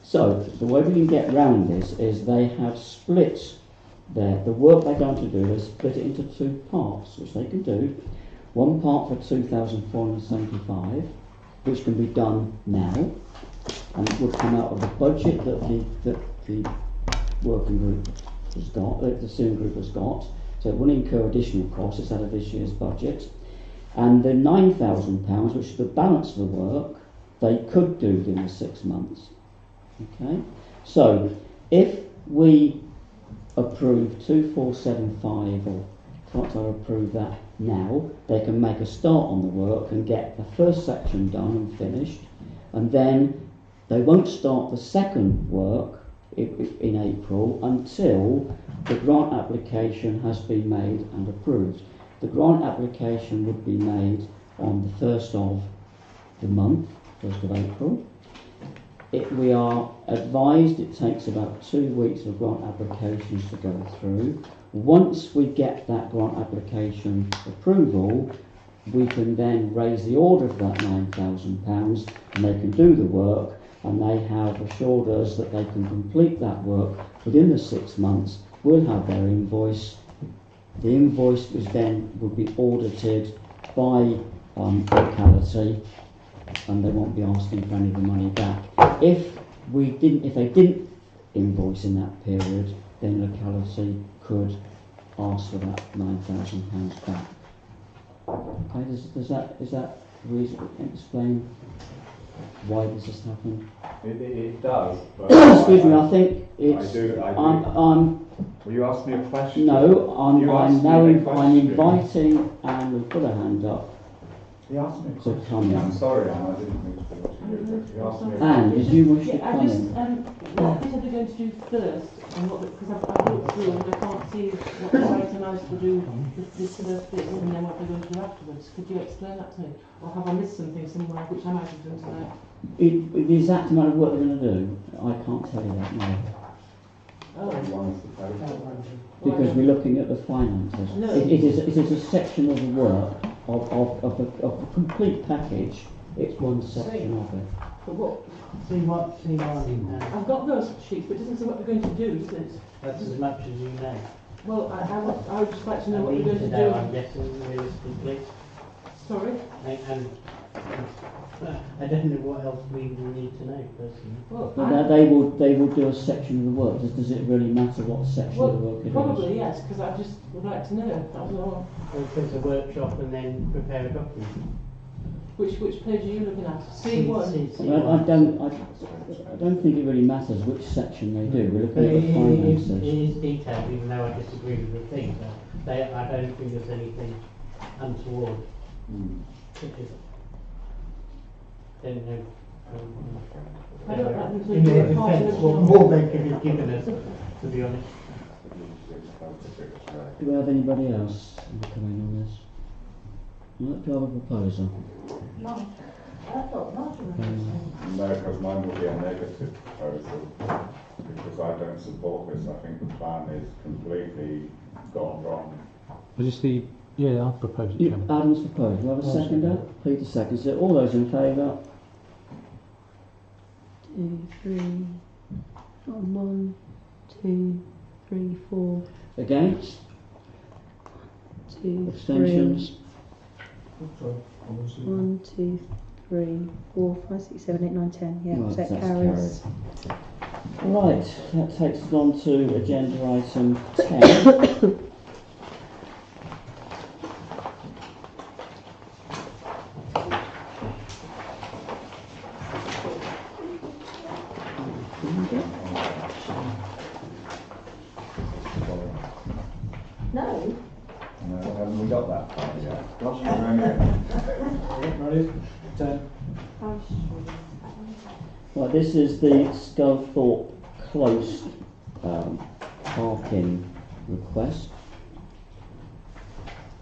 B: So the way we can get around this is they have split the work they're going to do, they split it into 2 parts, which they can do. One part for 2,475, which can be done now, and it would come out of the budget that the working group has got, the steering group has got, so it wouldn't incur additional costs, it's out of this year's budget. And the £9,000, which is the balance of the work, they could do within the 6 months. Okay, so if we approve 2,475, or can't I approve that now, they can make a start on the work and get the first section done and finished, and then they won't start the second work in April until the grant application has been made and approved. The grant application would be made on the 1st of the month, 1st of April. We are advised it takes about 2 weeks of grant applications to go through. Once we get that grant application approval, we can then raise the order for that £9,000 and they can do the work, and they have assured us that they can complete that work within the 6 months. We'll have their invoice. The invoice is then would be audited by locality, and they won't be asking for any of the money back. If they didn't invoice in that period, then locality could ask for that £9,000 back. Okay, is that reason explain why this has happened?
A: It does. But
B: Excuse me, I think it's.
A: I do.
B: I'm
A: Will you ask me a question?
B: no, I'm
A: You asked
B: now
A: me a
B: I'm
A: question.
B: inviting, and we've got a hand up,
C: He asked me.
B: to come
A: I'm
B: in.
A: sorry, Anne, I didn't mean to do what you did, but you asked me.
B: Anne, did you wish to
F: Yeah,
B: come in?
F: what bit are they going to do first? And what, because I've looked through and I can't see what they're itemised to do, this first bit, and then what they're going to do afterwards. Could you explain that to me? Or have I missed something somewhere which I might have done tonight?
B: The exact amount of work they're going to do, I can't tell you that now.
F: Oh,
A: One is the paper.
B: Because we're looking at the finances.
F: No.
B: It is a section of the work of the complete package. It's one section of it.
F: but what?
J: See what
F: I've got those sheets, but it doesn't say what they're going to do, does it?
J: that's as much as you know.
F: Well, I would just like to know
J: I
F: what
J: need
F: they're going
J: to
F: to
J: know,
F: do.
J: I'm guessing, realistically.
F: Sorry?
J: And I don't know what else we will need to know personally.
F: Well,
B: But they will do a section of the work. Does it really matter what section of the work it is?
F: probably yes, because I just would like to know. That was all.
J: Or if there's a workshop and then prepare a document.
F: Which page are you looking at? C1.
B: I don't think it really matters which section they do. We're
J: But
B: looking at the
J: it
B: finances.
J: is detailed, even though I disagree with the thing. I don't think there's anything untoward. Don't know.
F: I don't like them to
J: In
F: do
J: their
F: it part of
J: defence,
F: the
J: what
F: job.
J: more they could have given us, to be honest.
B: Do we have anybody else coming on this? Right, do I have a proposal?
G: No, I thought not.
A: No, because mine will be a negative proposal, because I don't support this. I think the plan is completely gone wrong.
D: Was this the... Yeah, I've proposed it,
B: You,
D: Chairman.
B: Adam's proposed. Do I have a seconder? Peter seconds it. All those in favour?
E: 2, 3, 1, 2, 3, 4,
B: Against?
E: 2, 3.
B: Abstentions?
E: 1, 2, 3, 4, 5, 6, 7, 8, 9, 10. Yeah,
B: Right,
E: so it
B: that's
E: carries.
B: Right, that takes us on to agenda item 10.
G: No,
A: No, haven't we got that far yet? Gosh, we're only
C: Ready? 10.
B: Right, this is the Sculthorpe Close parking request.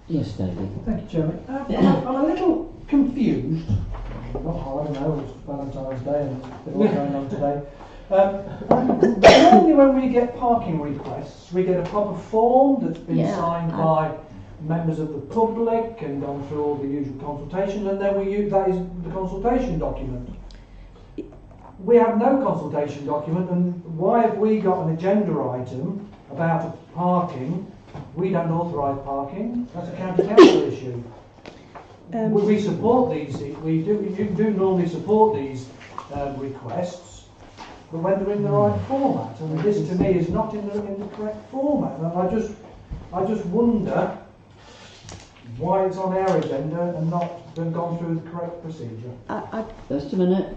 B: Yes, David.
C: Thank you, Chairman. I'm a little confused. Not hard, I know it's Valentine's Day and there's a lot going on today. Normally when we get parking requests, we get a proper form that's been signed by members of the public and gone through all the usual consultation, and then we use that is the consultation document. We have no consultation document, and why have we got an agenda item about parking? We don't authorise parking. That's a county council issue. We support these. You do normally support these requests, but when they're in the right format, and this to me is not in the correct format. And I just wonder why it's on our agenda and not been gone through the correct procedure.
B: Just a minute.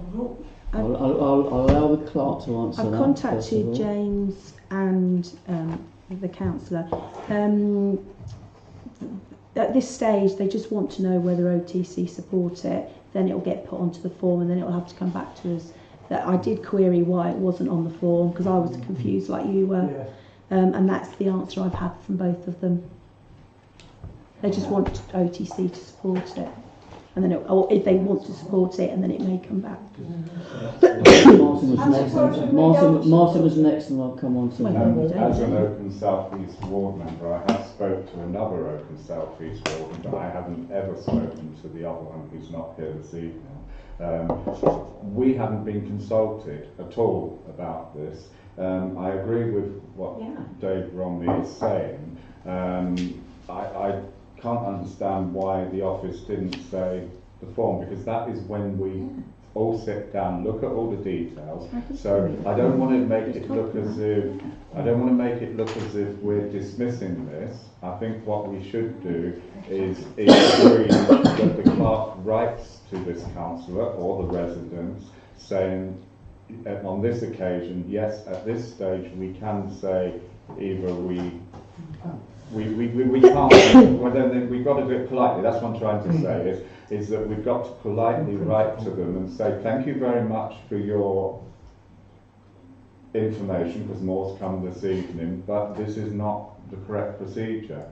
B: I'll allow the clerk to answer
E: I've
B: that.
E: contacted James and the councillor. At this stage, they just want to know whether OTC support it. Then it will get put onto the form, and then it will have to come back to us. That I did query why it wasn't on the form because I was confused like you were, and that's the answer I've had from both of them. They just want OTC to support it, and then or if they want to support it, and then it may come back.
B: Martin was next, and I'll come on to that.
A: As an Oakham South East ward member, I have spoke to another Oakham South East warden, but I haven't ever spoken to the other one who's not here this evening. We haven't been consulted at all about this. I agree with what Dave Romney is saying. I can't understand why the office didn't say the form, because that is when we all sit down, look at all the details. So I don't want to make it look as if we're dismissing this. I think what we should do is agree that the clerk writes to this councillor or the residents saying, on this occasion, yes, at this stage we can say either we can't well, then we've got to do it politely. That's what I'm trying to say, is that we've got to politely write to them and say, thank you very much for your information, because more's come this evening, but this is not the correct procedure.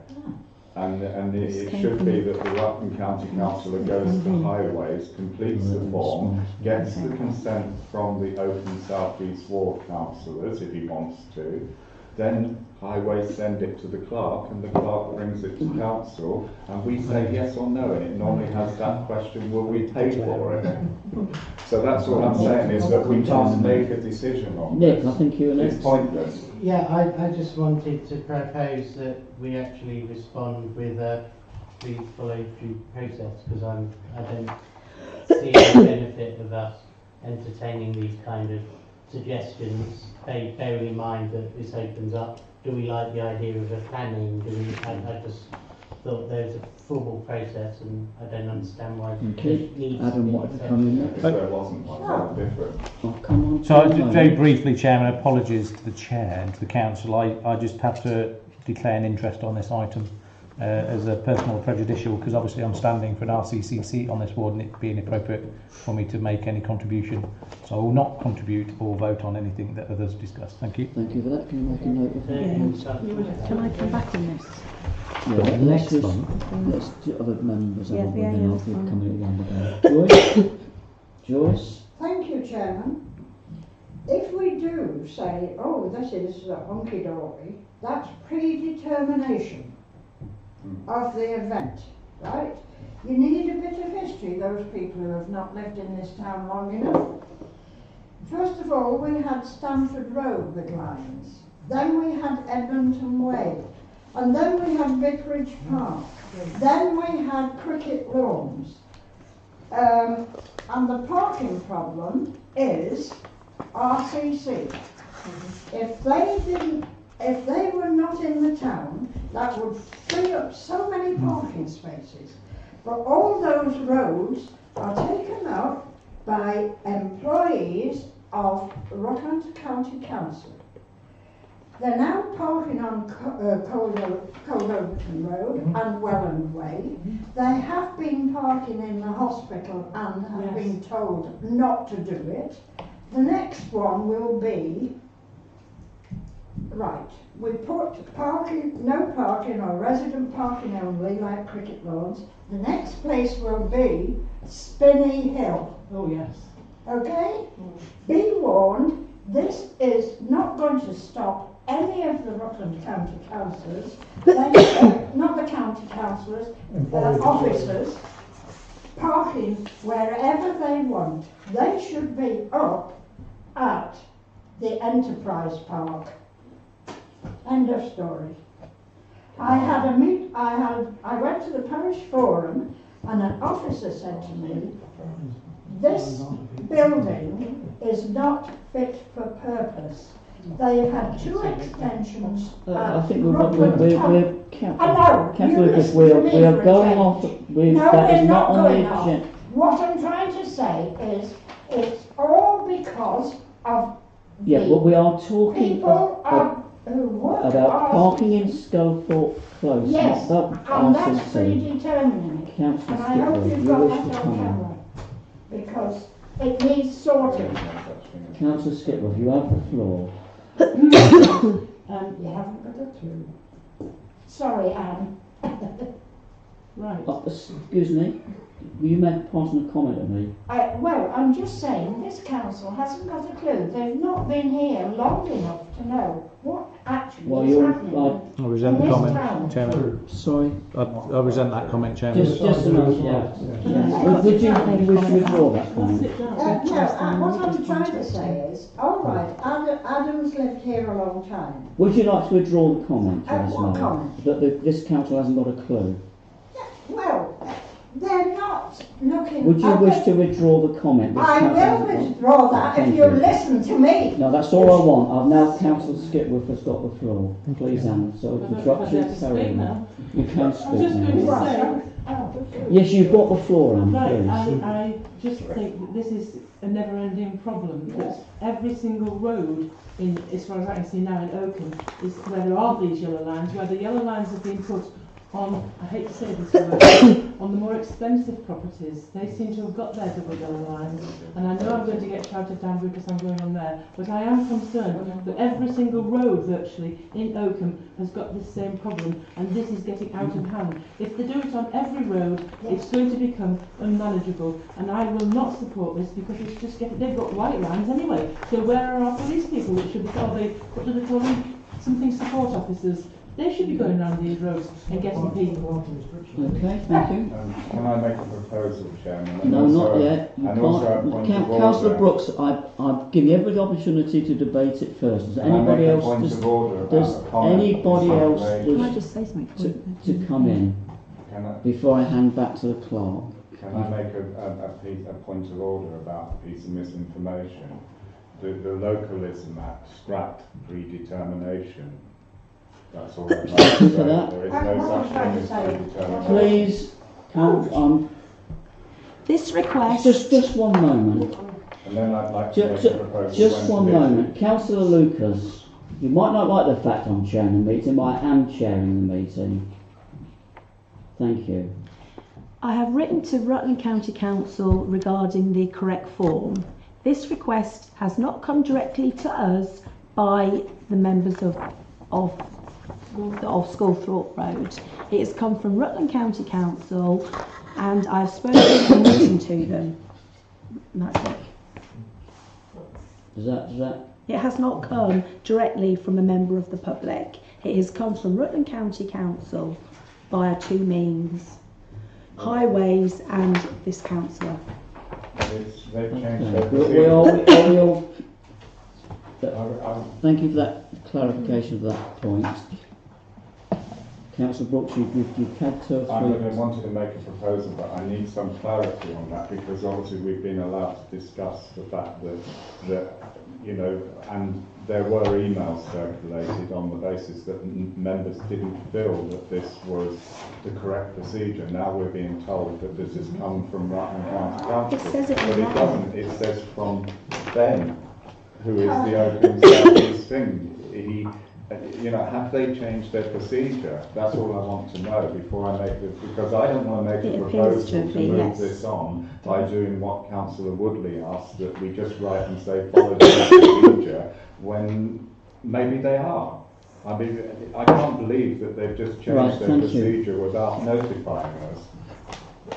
A: And it should be that the Rutland County Councillor goes to Highways, completes the form, gets the consent from the Oakham South East Ward councillors if he wants to, then Highways send it to the clerk, and the clerk brings it to council, and we say yes or no, and it normally has that question, will we pay for it? So that's what I'm saying, is that we can't make a decision on
B: Nick,
A: this.
B: I think you're next.
A: It's pointless.
J: Yeah, I just wanted to propose that we actually respond with a please follow due process, because I don't see the benefit of us entertaining these kind of suggestions, bearing in mind that this opens up, do we like the idea of a planning, I just thought there's a formal process, and I don't understand why
B: Okay.
J: it needs
B: Adam,
J: to be
B: what to come in next?
A: If there wasn't one, that's different.
B: Oh, come on.
D: So,
B: come on.
D: very briefly, Chairman, apologies to the Chair and to the Council. I just have to declare an interest on this item as a personal prejudicial, because obviously I'm standing for an RCC seat on this ward, and it would be inappropriate for me to make any contribution. So I will not contribute or vote on anything that others discuss. Thank you.
B: Thank you for that. Can you make a note of that?
E: Can I come back on this?
B: Yeah, let's do other members
E: Yeah,
B: and
E: yeah,
B: then
E: yeah,
B: I'll
E: that's
B: be
E: fine.
B: coming around again. Joyce?
H: Thank you, Chairman. If we do say, oh, this is a honky-dory, that's predetermination of the event, right? You need a bit of history, those people who have not lived in this town long enough. First of all, we had Stamford Road with lines. Then we had Edmonton Way. And then we had Vicarage Park. Then we had Cricket Lawns. And the parking problem is RCC. If they were not in the town, that would free up so many parking spaces. But all those roads are taken up by employees of Rutland County Council. They're now parking on Coldoverton Road and Welland Way. They have been parking in the hospital and have been told not to do it. The next one will be, right, we put parking, no parking or resident parking only, like Cricket Lawns. The next place will be Spinney Hill.
F: Oh yes.
H: Okay? Be warned, this is not going to stop any of the Rutland County councillors, not the county councillors, officers, parking wherever they want. They should be up at the Enterprise Park. End of story. I went to the parish forum, and an officer said to me, this building is not fit for purpose. They've had two extensions.
B: I think we're going off. That is not on the agenda.
H: What I'm trying to say is, it's all because of
B: Yeah, but we are talking
H: people who work
B: about parking in Sculthorpe Close.
H: Yes,
B: not
H: and that's
B: RCC.
H: predetermining it.
B: Councillor
H: And I hope
B: Skipper,
H: you've
B: you
H: got
B: wish
H: that
B: to
H: on
B: comment?
H: camera, because it needs sorting.
B: Councillor Skipper, you have the floor.
H: You haven't got a clue. Sorry, Anne.
F: Right.
B: Excuse me, will you make passing a comment at me?
H: Well, I'm just saying, this council hasn't got a clue. They've not been here long enough to know what actually is happening
D: I resent
H: in
D: the
H: this
D: comment,
H: town.
D: Chairman.
B: Sorry,
D: I resent that comment, Chairman.
B: just a minute, yeah. Would you wish to withdraw that comment?
F: Sit down.
H: No, what I'm trying to say is, all right, Adam's lived here a long time.
B: Would you like to withdraw the comment, Ms.
H: What
B: Mayor?
H: comment?
B: That this council hasn't got a clue.
H: Well, they're not looking.
B: Would you wish to withdraw the comment? This
H: I
B: council
H: will
B: hasn't got-
H: withdraw that if
B: Thank
H: you
B: you.
H: listen to me.
B: No, that's all I want. I've now Councillor Skipworth has got the floor. Please, Anne. So
F: I don't
B: interrupt
F: know if
B: you.
F: I have to
B: Carry
F: speak
B: on.
F: now.
B: You can
F: I was
B: speak
F: just going to
B: now.
F: say,
B: Yes, you've got the floor, Anne.
F: right,
B: Please.
F: I just think that this is a never-ending problem, that every single road as far as I can see now in Oakham, is where there are these yellow lines, where the yellow lines have been put on, I hate to say this word, on the more expensive properties. They seem to have got their double yellow lines, and I know I'm going to get shouted down because I'm going on there, but I am concerned that every single road virtually in Oakham has got this same problem, and this is getting out of hand. If they do it on every road, it's going to become unmanageable, and I will not support this because it's just getting, they've got white lines anyway, so where are our police people that should be told, what do they call them? Something support officers. They should be going around these roads and getting people.
B: Okay, thank you.
A: Can I make a proposal, Chairman? And
B: No,
A: also,
B: not yet. You
A: and also a
B: can't.
A: point of
B: Councillor
A: order.
B: Brooks, I've given you every opportunity to debate it first. Does
A: Can I
B: anybody
A: make a
B: else?
A: point
B: Does,
A: of order about
B: does
A: a comment
B: anybody
A: that's
B: else
A: outrageous?
E: Can I
B: wish
E: just say something?
B: to come in
A: Can I,
B: before I hand back to the clerk?
A: can I make a point of order about a piece of misinformation? The Localism Act scrapped predetermination. That's all I'd like
B: Thank
A: to
B: you
A: say.
B: for that.
A: There is no such thing as predetermination.
B: Please,
E: This request.
B: just one moment.
A: And then I'd like to make
B: Just,
A: a proposal.
B: just
A: when
B: one
A: permitted.
B: moment. Councillor Lucas, you might not like the fact I'm chairing the meeting, but I am chairing the meeting. Thank you.
E: I have written to Rutland County Council regarding the correct form. This request has not come directly to us by the members of Sculthorpe Road. It has come from Rutland County Council, and I've spoken and listened to them. And that's it.
B: Does that?
E: It has not come directly from a member of the public. It has come from Rutland County Council via two means: highways and this councillor.
A: They've changed
B: Okay.
A: their
B: We all.
A: procedure.
B: Thank you for that clarification of that point. Councillor Brooks, you've had 2 or 3.
A: I wanted to make a proposal, but I need some clarity on that because obviously we've been allowed to discuss the fact that you know, and there were emails circulated on the basis that members didn't feel that this was the correct procedure. Now we're being told that this has come from Rutland County Council.
E: It says it
A: But it
E: in
A: doesn't. It says from Ben, who is the Oakham South East thing. You know, have they changed their procedure? That's all I want to know before I make this, because I don't want to make
E: It
A: a
E: appears to
A: proposal to
E: be,
A: move
E: yes.
A: this on by doing what Councillor Woodley asked, that we just write and say follow the procedure, when maybe they are. I mean, I can't believe that they've just changed
B: Right,
A: their
B: thank you.
A: procedure without notifying us.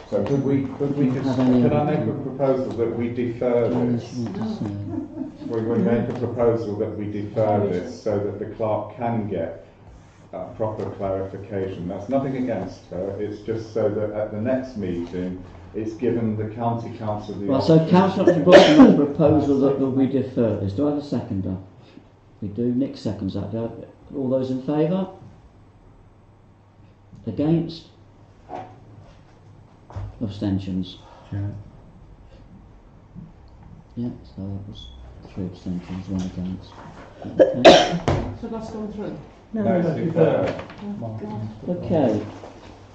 A: So could we just,
B: Have any
A: could I
B: other
A: make a proposal that we defer this? We would make a proposal that we defer this so that the clerk can get proper clarification. That's nothing against her, it's just so that at the next meeting it's given the county council the
B: Right, so Councillor Brooks makes a proposal that we defer this. Do I have a seconder? We do. Nick seconds that. Do I have, all those in favour? Against? Abstentions? Yeah, so that was 3 abstentions, 1 against. Okay.
F: So that's gone through.
A: No, it's deferred.
B: Okay.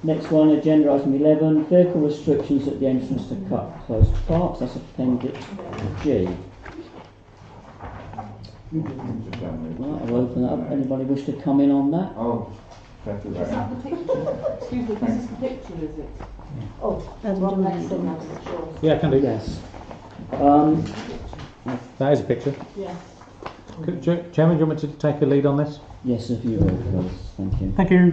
B: Next one, agenda item 11, vehicle restrictions at the entrance to Cut Close Parks. That's Appendix G. Right, I'll open that up. Anybody wish to come in on that?
A: Oh, thank you
F: Is
A: very
F: that
A: much.
F: the picture? Excuse me, this is the picture, is it?
G: Oh,
E: Adam,
G: one
E: do you
G: next
E: want
G: thing,
E: to
G: I'm not sure.
D: Yeah, I can do.
B: Yes.
D: That is a picture.
F: Yes.
D: Chairman, do you want me to take a lead on this?
B: Yes, if you will, please. Thank you.
D: Thank you.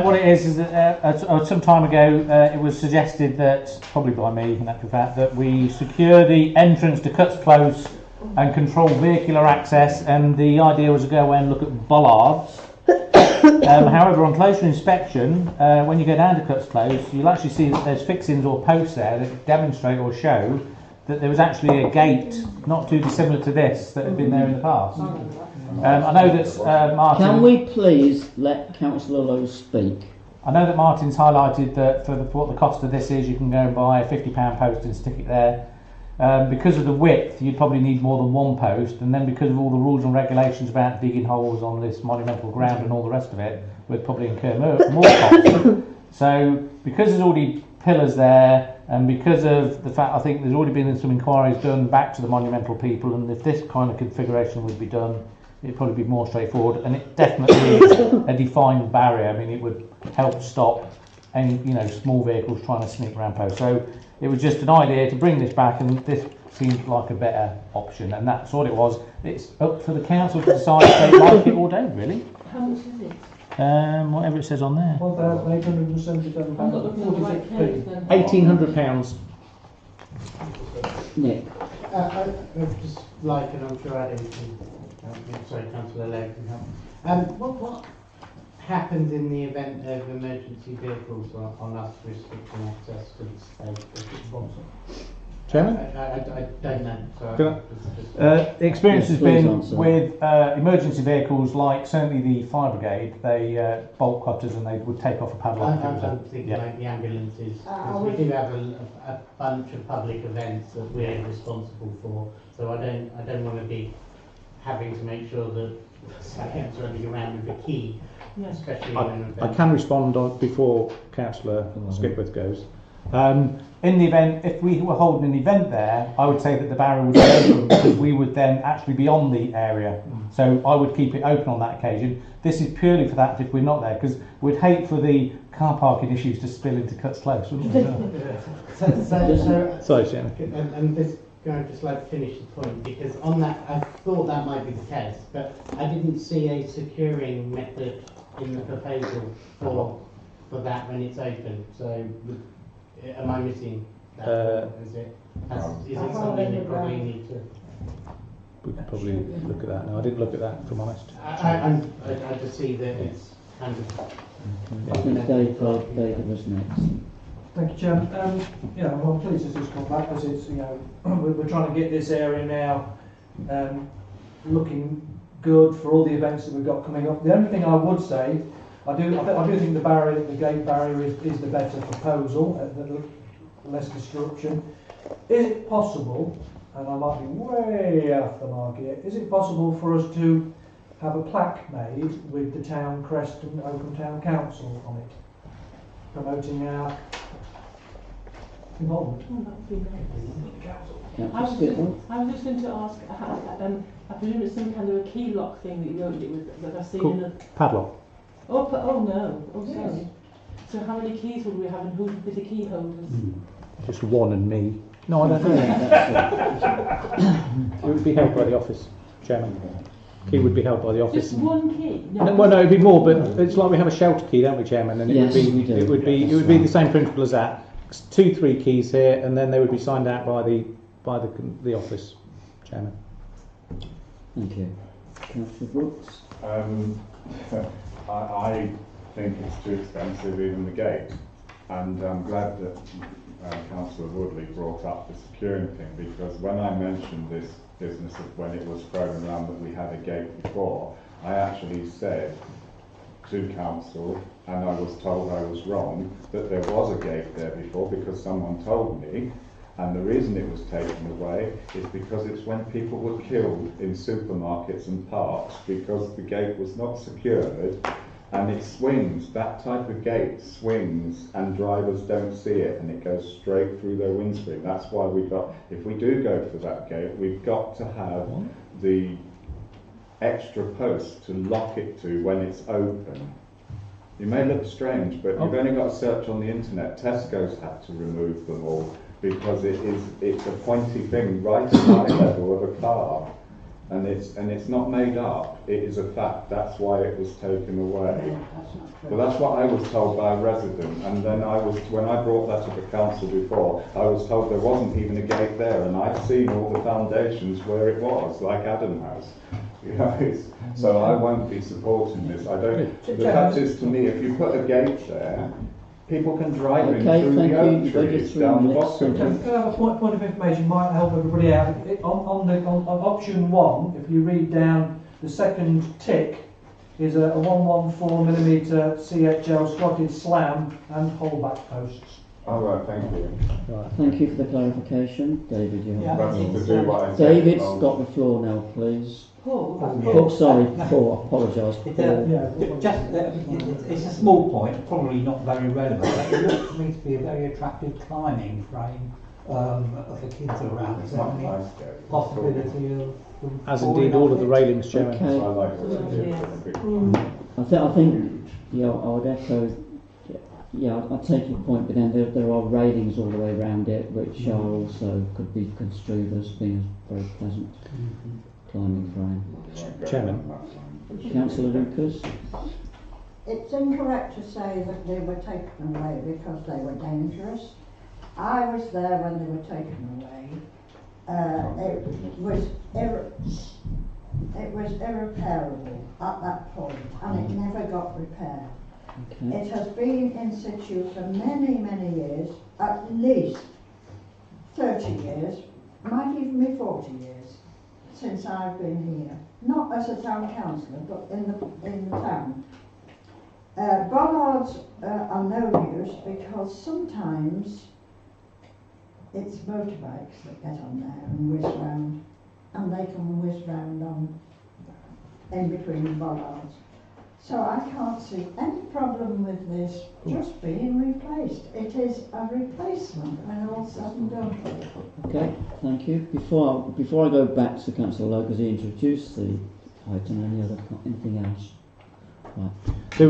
D: What it is that some time ago it was suggested that, probably by me in actual fact, that we secure the entrance to Cuts Close and control vehicular access, and the idea was to go away and look at bollards. However, on closer inspection, when you go down to Cuts Close, you'll actually see that there's fixings or posts there that demonstrate or show that there was actually a gate not too dissimilar to this that had been there in the past. I know that Martin...
B: Can we please let Councillor Lowe speak?
D: I know that Martin's highlighted that for what the cost of this is, you can go and buy a £50 post and stick it there. Because of the width, you'd probably need more than one post, and then because of all the rules and regulations about digging holes on this monumental ground and all the rest of it, we'd probably incur more costs. So, because there's already pillars there, and because of the fact, I think there's already been some inquiries done back to the monumental people, and if this kind of configuration would be done, it'd probably be more straightforward, and it definitely is a defined barrier. I mean, it would help stop any, small vehicles trying to sneak around posts. So it was just an idea to bring this back, and this seemed like a better option, and that's what it was. It's up to the council to decide if they like it or don't, really.
F: How much is it?
D: Whatever it says on there.
C: £1,877.
F: I'm not looking at the right case then.
D: £1,800.
B: Nick.
J: I'd just like, and I'm sure Adam can, sorry, Councillor Lowe can help. What happens in the event of emergency vehicles on us restricting access to the space?
D: Chairman?
J: I don't know. So
D: Can the experience
B: Yes,
D: has
B: please
D: been
B: answer.
D: with emergency vehicles like certainly the fire brigade, they bolt cutters and they would take off a padlock.
J: I'm thinking like the ambulances, because we do have a bunch of public events that we're responsible for. So I don't want to be having to make sure that someone's running around with a key, especially in an event.
D: I can respond before Councillor Skipworth goes. In the event, if we were holding an event there, I would say that the barrier would be open because we would then actually be on the area. So I would keep it open on that occasion. This is purely for that if we're not there, because we'd hate for the car parking issues to spill into Cuts Close, wouldn't we? Sorry, Chairman.
J: And this going to just like to finish the point, because on that I thought that might be the case, but I didn't see a securing method in the proposal for that when it's open. So am I missing that? Is it something you probably need to?
D: We could probably look at that now. I didn't look at that, if I'm honest.
J: I just see that it's kind of.
B: I think David was next.
C: Thank you, Chairman. Well, I'm pleased this has come back because it's, we're trying to get this area now looking good for all the events that we've got coming up. The only thing I would say, I do think the gate barrier is the better proposal, the less disruption. Is it possible, and I might be way off the mark here, is it possible for us to have a plaque made with the town crest and Oakham Town Council on it, promoting our involvement?
F: Oh, that would be great.
B: Yeah,
F: I was
B: that's good.
F: just going to ask, I presume it's some kind of a key lock thing that you opened it with, that I've seen in a...
D: Padlock.
F: Oh no, oh sorry. So how many keys would we have and who would be the key holders?
D: Just one and me. No, I don't think. It would be held by the office, Chairman. Key would be held by the office.
F: Just one key?
D: No, it'd be more, but it's like we have a shelter key, don't we, Chairman? And
B: Yes, we do.
D: it would be the same principle as that. 2-3 keys here, and then they would be signed out by the office, Chairman.
B: Thank you. Councillor Brooks.
A: I think it's too expensive, even the gate, and I'm glad that Councillor Woodley brought up the securing thing, because when I mentioned this business of when it was thrown around that we had a gate before, I actually said to council, and I was told I was wrong, that there was a gate there before because someone told me, and the reason it was taken away is because it's when people were killed in supermarkets and parks because the gate was not secured, and it swings, that type of gate swings and drivers don't see it and it goes straight through their windscreen. That's why if we do go for that gate, we've got to have the extra post to lock it to when it's open. You may look strange, but you've only got to search on the internet. Tesco's had to remove them all because it's a pointy thing right at eye level of a car, and it's not made up. It is a fact. That's why it was taken away. Well, that's what I was told by a resident, and then when I brought that to the council before, I was told there wasn't even a gate there, and I've seen all the foundations where it was, like Adam House. So I won't be supporting this. The fact is, to me, if you put a gate there, people can drive in through the oak trees down the bottom.
C: Can I have a point of information? Might help everybody out. On option 1, if you read down the second tick, is a 114mm CHL slotted slam and holdback posts.
A: All right, thank you.
B: Right, thank you for the clarification. David, you have
A: Nothing to do what I said.
B: David's got the floor now, please.
F: Paul,
B: Sorry, Paul, I apologise.
I: It's a small point, probably not very relevant, but it looks to me to be a very attractive climbing frame of the kids around. Is there any possibility of them
D: As
I: falling
D: indeed all
I: off
D: of the
I: it?
D: railings, Chairman.
B: Okay.
A: I like what you did.
B: I think I would echo Yeah, I take your point, but then there are railings all the way around it, which are also could be construed as being a very pleasant climbing frame.
D: Chairman.
B: Councillor Lucas?
H: It's incorrect to say that they were taken away because they were dangerous. I was there when they were taken away. It was irreparable at that point, and it never got repaired.
B: Okay.
H: It has been in situ for many, many years, at least 30 years, might even be 40 years, since I've been here. Not as a town councillor, but in the town. Bollards are no use because sometimes it's motorbikes that get on there and whiz round, and they can whiz round on in between the bollards. So I can't see any problem with this just being replaced. It is a replacement when all's said and done.
B: Okay, thank you. Before I go back to Councillor Lowe, because he introduced the item, anything else? Right.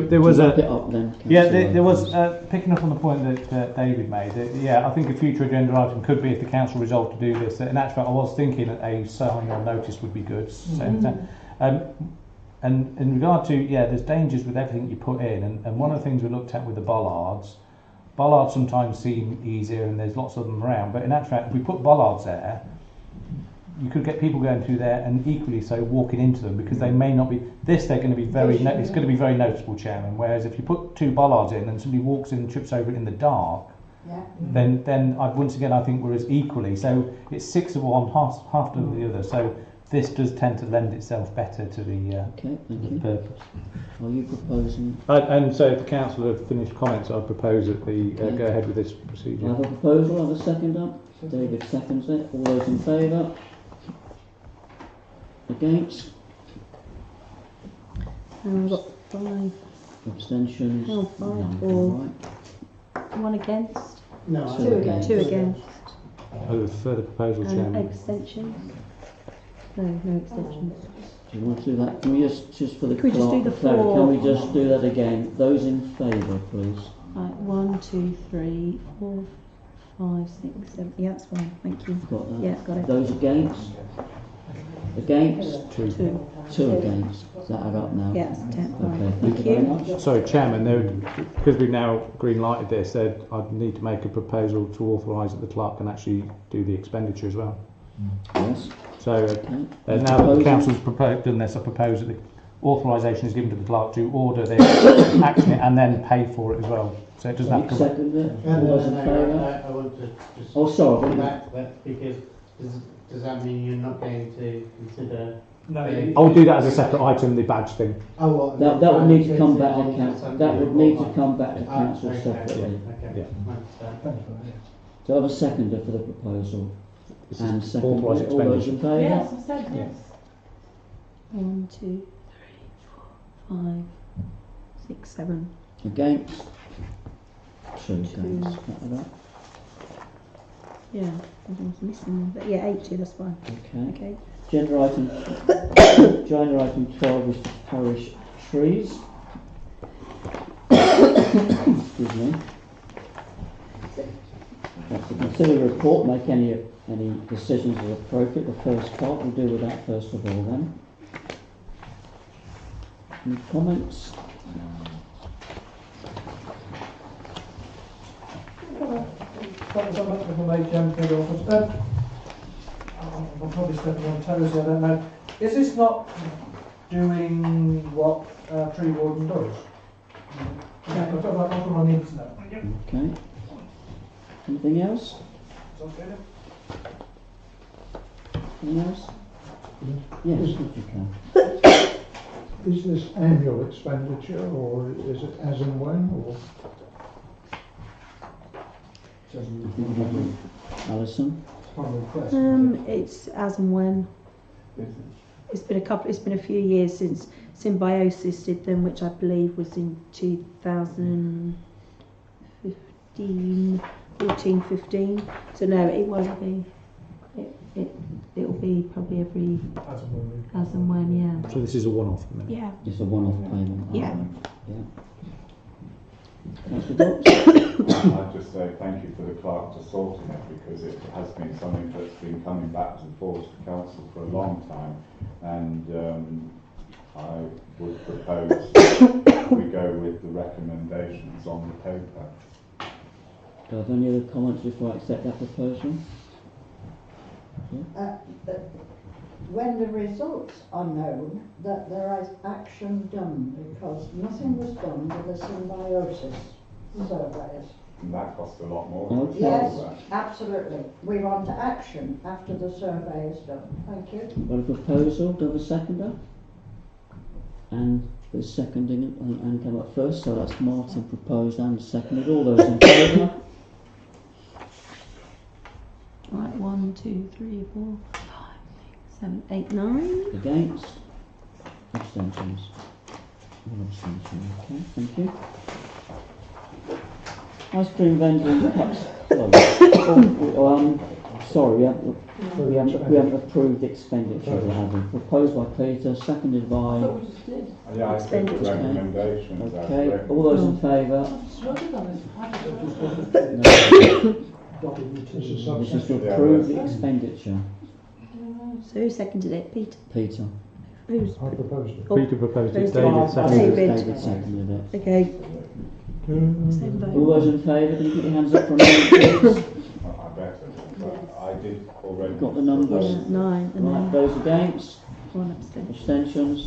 D: There was
B: Wrap it up then,
D: there was picking up on the point that David made. I think a future agenda item could be if the council resolved to do this. In actual fact, I was thinking that a sign or notice would be good. And in regard to, there's dangers with everything you put in, and one of the things we looked at with the bollards sometimes seem easier and there's lots of them around, but in actual fact, if we put bollards there, you could get people going through there and equally so walking into them, because they may not be, they're going to be it's going to be very noticeable, Chairman, whereas if you put two bollards in and somebody walks in and trips over it in the dark, then once again I think we're as equally, so it's 6 of one, half of the other, so this does tend to lend itself better to the purpose.
B: Are you proposing?
D: And so if the council have finished comments, I'd propose that the go ahead with this procedure.
B: I have a proposal, I have a seconder. David seconds it. All those in favour? Against?
E: We've got 5.
B: Abstentions?
E: Oh, 5
B: None.
E: or
B: Right.
E: 1 against.
J: No,
B: 2 against.
E: 2 against.
D: Oh, further proposal, Chairman.
E: Abstentions? No extensions.
B: Do you want to do that? Can we just for the
E: Can we just do the
B: clarity,
E: 4?
B: can we just do that again? Those in favour, please.
E: Right, 1, 2, 3, 4, 5, 6, 7. Yeah, that's fine. Thank you.
B: Got that?
E: Yeah, got it.
B: Those against? Against?
E: 2.
B: 2 against. Does that add up now?
E: Yeah, that's 10.
B: Okay,
E: Thank
B: thank you very
E: you.
B: much.
D: Sorry, Chairman, because we've now green lighted this, I'd need to make a proposal to authorise that the clerk can actually do the expenditure as well.
B: Yes.
D: So
B: Okay.
D: now that the council's done this, I propose that the authorisation is given to the clerk to order the action and then pay for it as well. So it doesn't have to come.
B: Second it. All those in favour?
J: I want to just
B: Oh, sorry.
J: come back to that, because does that mean you're not going to consider?
C: No.
D: I'll do that as a separate item, the badge thing.
J: Oh, what?
B: That would need to come back to
J: on
B: council.
J: something
B: That would need to
J: before
B: come back to
J: that?
B: council
J: Okay,
B: separately.
J: Okay,
D: Yeah.
J: understand.
B: So I have a seconder for the proposal.
D: This
B: And
D: is
B: second.
D: authorised
B: All those in
D: expenditure.
B: favour?
F: Yes, I said
D: Yeah.
F: yes.
E: 1, 2, 3, 4, 5, 6, 7.
B: Against? 2 against. That add up?
E: Yeah, I was missing one. But yeah, 80, that's fine.
B: Okay.
E: Okay.
B: Agenda item 12 is parish trees. Excuse me. To consider a report, make any decisions as appropriate. The first part, we'll deal with that first of all then. Any comments?
C: I'm probably stepping on toes, I don't know. Is this not doing what tree warden does? That's what I need to know.
B: Okay. Anything else? Anything else? Yes, if you can.
K: Is this annual expenditure or is it as and when or?
B: Alison?
E: It's as and when. It's been a few years since Symbiosis did them, which I believe was in 2015. So no, it won't be. It'll be probably every as and when, yeah.
D: So this is a one-off. Isn't it?
E: Yeah.
B: It's a one-off payment.
E: Yeah.
B: Yeah. Councillor Brooks?
A: I'd just say thank you for the clerk for sorting it, because it has been something that's been coming backwards and forwards to council for a long time, and I would propose we go with the recommendations on the paper.
B: Do I have any other comments before I accept that proposal?
H: When the results are known, that there is action done, because nothing was done with the symbiosis surveys.
A: And that cost a lot more.
B: Okay.
H: Yes, absolutely. We want action after the survey is done. Thank you.
B: Got a proposal, do I have a seconder? And the seconding it, I think Anne came up first, so that's Martin proposed and seconded. All those in favour?
E: Right, 1, 2, 3, 4, 5, 6, 7, 8, 9.
B: Against? Abstentions? One abstention, okay, thank you. Ice cream vendor and cups closed. Sorry, we haven't approved the expenditure, we haven't. Proposed by Peter, seconded by...
A: Yeah, I think the recommendations.
B: Okay, all those in favour? This is to approve the expenditure.
E: So who seconded it? Peter?
B: Peter.
E: Who's?
K: I proposed it.
D: Peter proposed it,
E: David
D: David seconded it.
B: David seconded it.
E: Okay. Same vote.
B: All those in favour, can you put your hands up for a moment, please?
A: I better, but I did already.
B: Got the numbers?
E: Yeah, 9 and
B: Right,
E: then
B: those against?
E: 1 abstention.
B: Abstentions?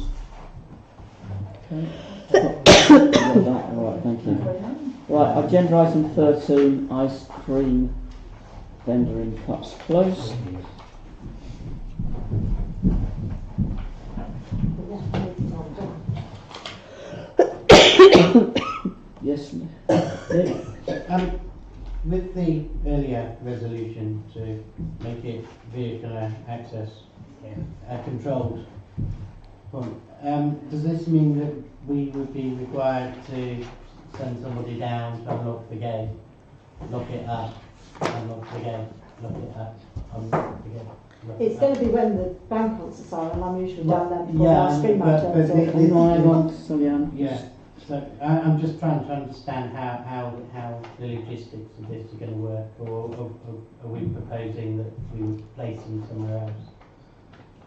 B: Okay. Got that, alright, thank you. Right, agenda item 13, ice cream vendor in cups close. Yes, Nick?
J: With the earlier resolution to make it vehicular access controlled point, does this mean that we would be required to send somebody down to unlock the gate, lock it up, unlock the gate, lock it up, unlock the gate?
G: It's going to be when the band concerts are, and I'm usually down there before
J: Yeah,
G: the ice cream man
J: but
G: turns
J: the-
G: up.
J: the-
B: Hang on, Sylviane.
J: Yeah, so I'm just trying to understand how the logistics of this are going to work, or are we proposing that we would place them somewhere else?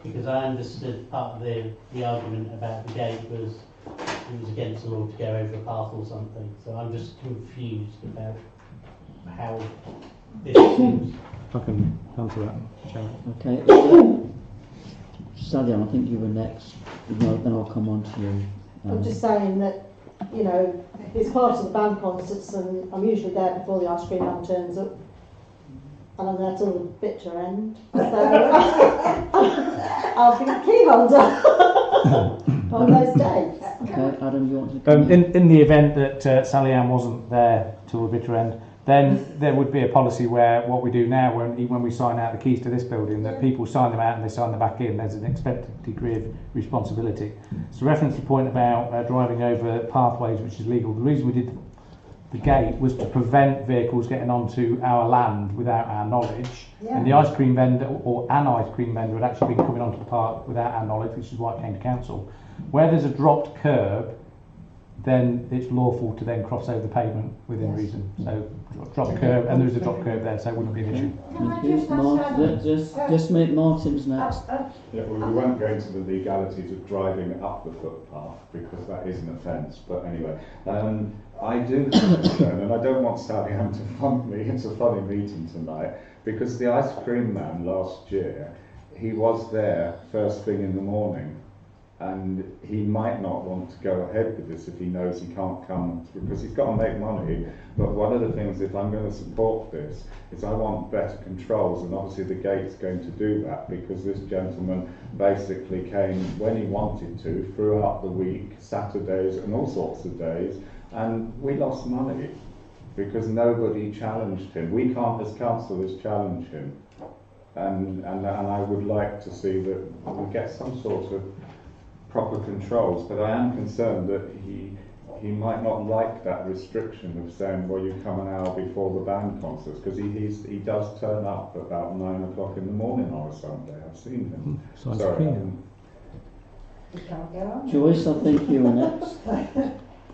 J: Because I understood part of the argument about the gate was it was against the law to go over a path or something, so I'm just confused about how this seems.
D: I can answer that, Sharon.
B: Okay. Sylviane, I think you were next. Then I'll come on to you.
G: I'm just saying that, you know, it's part of the band concerts, and I'm usually there before the ice cream man turns up, and I'm there till the bitter end. So I'll be a key holder on those days.
B: Okay, Adam, you want to come
D: In the event that Sally Ann wasn't there till the bitter end, then there would be a policy where what we do now, when we sign out the keys to this building, that people sign them out and they sign them back in. There's an expected degree of responsibility. So reference the point about driving over pathways, which is legal. The reason we did the gate was to prevent vehicles getting onto our land without our knowledge.
G: Yeah.
D: And the ice cream vendor, or an ice cream vendor, had actually been coming onto the park without our knowledge, which is why it came to council. Where there's a dropped curb, then it's lawful to then cross over the pavement within reason. So drop curb, and there is a drop curb there, so it wouldn't be an issue.
B: Thank you. Just a minute, Martin's next.
A: Yeah, well, we won't go into the legalities of driving up the footpath, because that is an offence, but anyway. I do have a concern, and I don't want Sally Ann to fund me. It's a funny meeting tonight, because the ice cream man last year, he was there first thing in the morning, and he might not want to go ahead with this if he knows he can't come, because he's got to make money. But one of the things, if I'm going to support this, is I want better controls, and obviously the gate's going to do that, because this gentleman basically came when he wanted to throughout the week, Saturdays and all sorts of days, and we lost money because nobody challenged him. We can't, as councillors, challenge him, and I would like to see that we get some sort of proper controls, but I am concerned that he might not like that restriction of saying, well, you come an hour before the band concerts, because he does turn up about 9 o'clock in the morning on a Sunday. I've seen him. Sorry.
H: You can't get on.
B: Joyce, I think you were next.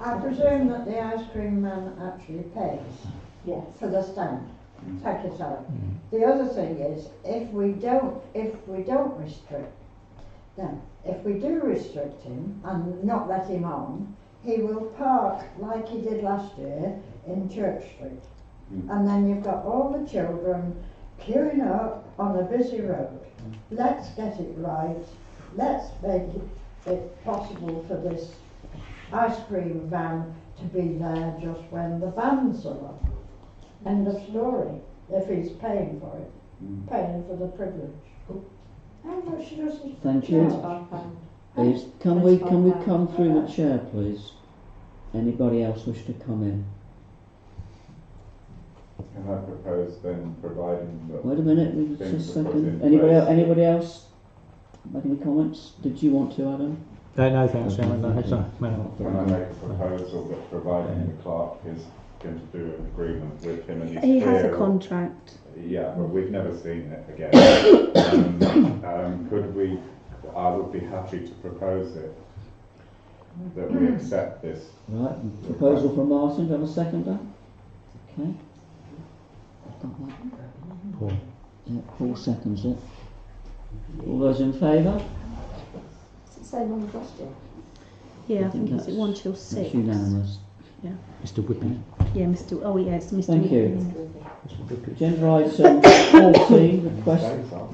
H: I presume that the ice cream man actually pays
G: Yes.
H: for the stand. Thank you, Sally. The other thing is, if we don't restrict them, if we do restrict him and not let him on, he will park like he did last year in Church Street. And then you've got all the children queuing up on a busy road. Let's get it right. Let's make it possible for this ice cream van to be there just when the bands are on. End of story. If he's paying for it, paying for the privilege. How much does he
B: Thank you.
G: £5.
B: Can we come through the chair, please? Anybody else wish to come in?
A: Can I propose then, providing that...
B: Wait a minute,
A: things
B: just a
A: are put
B: second.
A: in place?
B: Anybody else make any comments? Did you want to, Adam?
D: No, thanks, Chairman. No, sorry. No.
A: Can I make a proposal that providing the clerk is going to do an agreement with him and he's
E: He has
A: clear
E: a contract.
A: Yeah, but we've never seen it again. Could we, I would be happy to propose it, that we accept this.
B: Right, proposal from Martin, do I have a seconder? Okay. I've got that.
D: Paul.
B: Yeah, Paul seconds it. All those in favour?
G: It's the same on the question.
E: Yeah, I
B: think
E: think it's
B: that's-
E: 1 till 6.
B: That's unanimous.
D: Mr. Whippy.
E: Yeah, Mr. Oh, yeah, it's Mr.
B: Thank you.
E: Whippy.
B: Agenda item 14, request